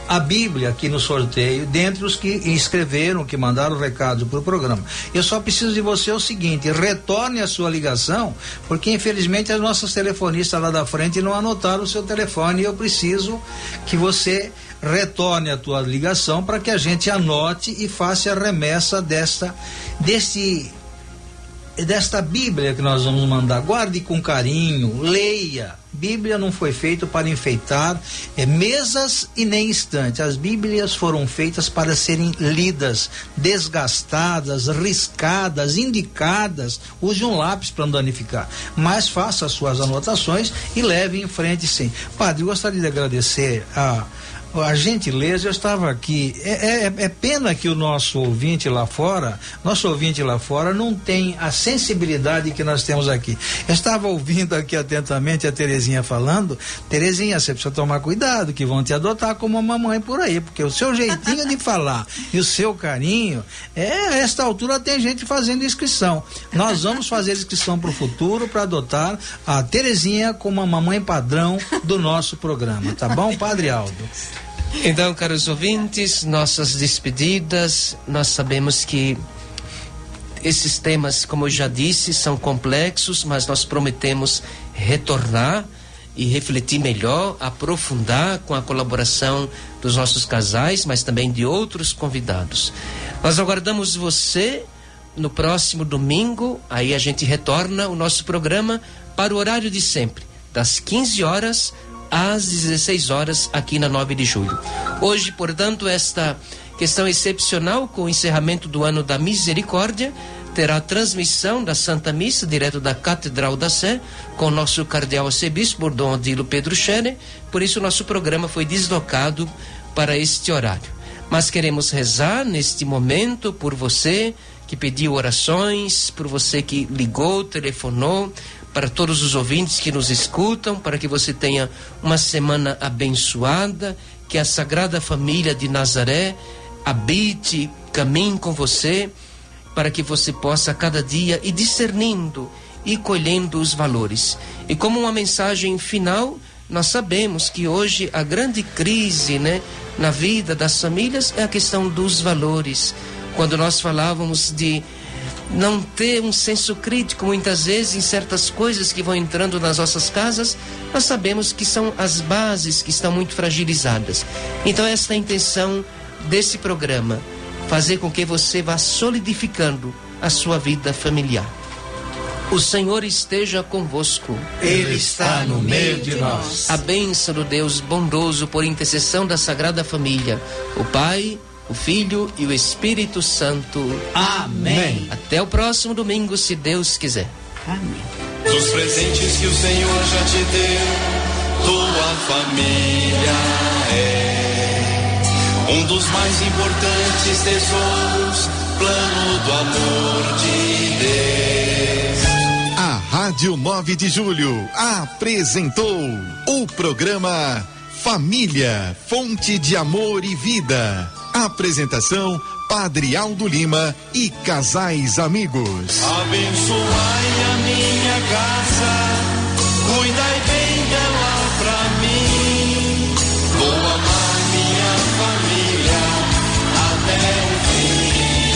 a Bíblia aqui no sorteio, dentre os que escreveram, que mandaram recado para o programa. Eu só preciso de você o seguinte: retorne a sua ligação, porque infelizmente as nossas telefonistas lá da frente não anotaram o seu telefone, e eu preciso que você retorne a tua ligação para que a gente anote e faça a remessa desta Bíblia que nós vamos mandar. Guarde com carinho, leia, Bíblia não foi feita para enfeitar mesas e nem estantes. As Bíblias foram feitas para serem lidas, desgastadas, riscadas, indicadas. Use um lápis para não danificar, mas faça as suas anotações e leve em frente, sim. Padre, eu gostaria de agradecer a gentileza. Eu estava aqui, é pena que o nosso ouvinte lá fora não tem a sensibilidade que nós temos aqui. Eu estava ouvindo aqui atentamente a Terezinha falando. Terezinha, você precisa tomar cuidado, que vão te adotar como uma mamãe por aí, porque o seu jeitinho de falar e o seu carinho, a esta altura tem gente fazendo inscrição. Nós vamos fazer inscrição para o futuro para adotar a Terezinha como a mamãe padrão do nosso programa, tá bom, Padre Aldo? Então, caros ouvintes, nossas despedidas. Nós sabemos que esses temas, como eu já disse, são complexos, mas nós prometemos retornar e refletir melhor, aprofundar com a colaboração dos nossos casais, mas também de outros convidados. Nós aguardamos você no próximo domingo. Aí a gente retorna o nosso programa para o horário de sempre, das 15 horas às 16 horas, aqui na 9 de julho. Hoje, portanto, esta questão excepcional, com o encerramento do ano da Misericórdia, terá transmissão da Santa Missa direto da Catedral da Sé, com o nosso cardeal arcebispo Dom Odilo Pedro Scherer. Por isso, nosso programa foi deslocado para este horário. Mas queremos rezar neste momento por você que pediu orações, por você que ligou, telefonou, para todos os ouvintes que nos escutam, para que você tenha uma semana abençoada, que a Sagrada Família de Nazaré habite, caminhe com você, para que você possa cada dia ir discernindo e colhendo os valores. E como uma mensagem final, nós sabemos que hoje a grande crise, na vida das famílias é a questão dos valores. Quando nós falávamos de não ter um senso crítico muitas vezes em certas coisas que vão entrando nas nossas casas, nós sabemos que são as bases que estão muito fragilizadas. Então esta é a intenção desse programa, fazer com que você vá solidificando a sua vida familiar. O Senhor esteja convosco. Ele está no meio de nós. A bênção do Deus bondoso, por intercessão da Sagrada Família, o Pai, o Filho e o Espírito Santo. Amém. Até o próximo domingo, se Deus quiser. Amém. Dos presentes que o Senhor já te deu, tua família é um dos mais importantes tesouros, plano do amor de Deus. A Rádio 9 de Julho apresentou o programa Família, Fonte de Amor e Vida. Apresentação: Padre Aldo Lima e casais amigos. Abençoai a minha casa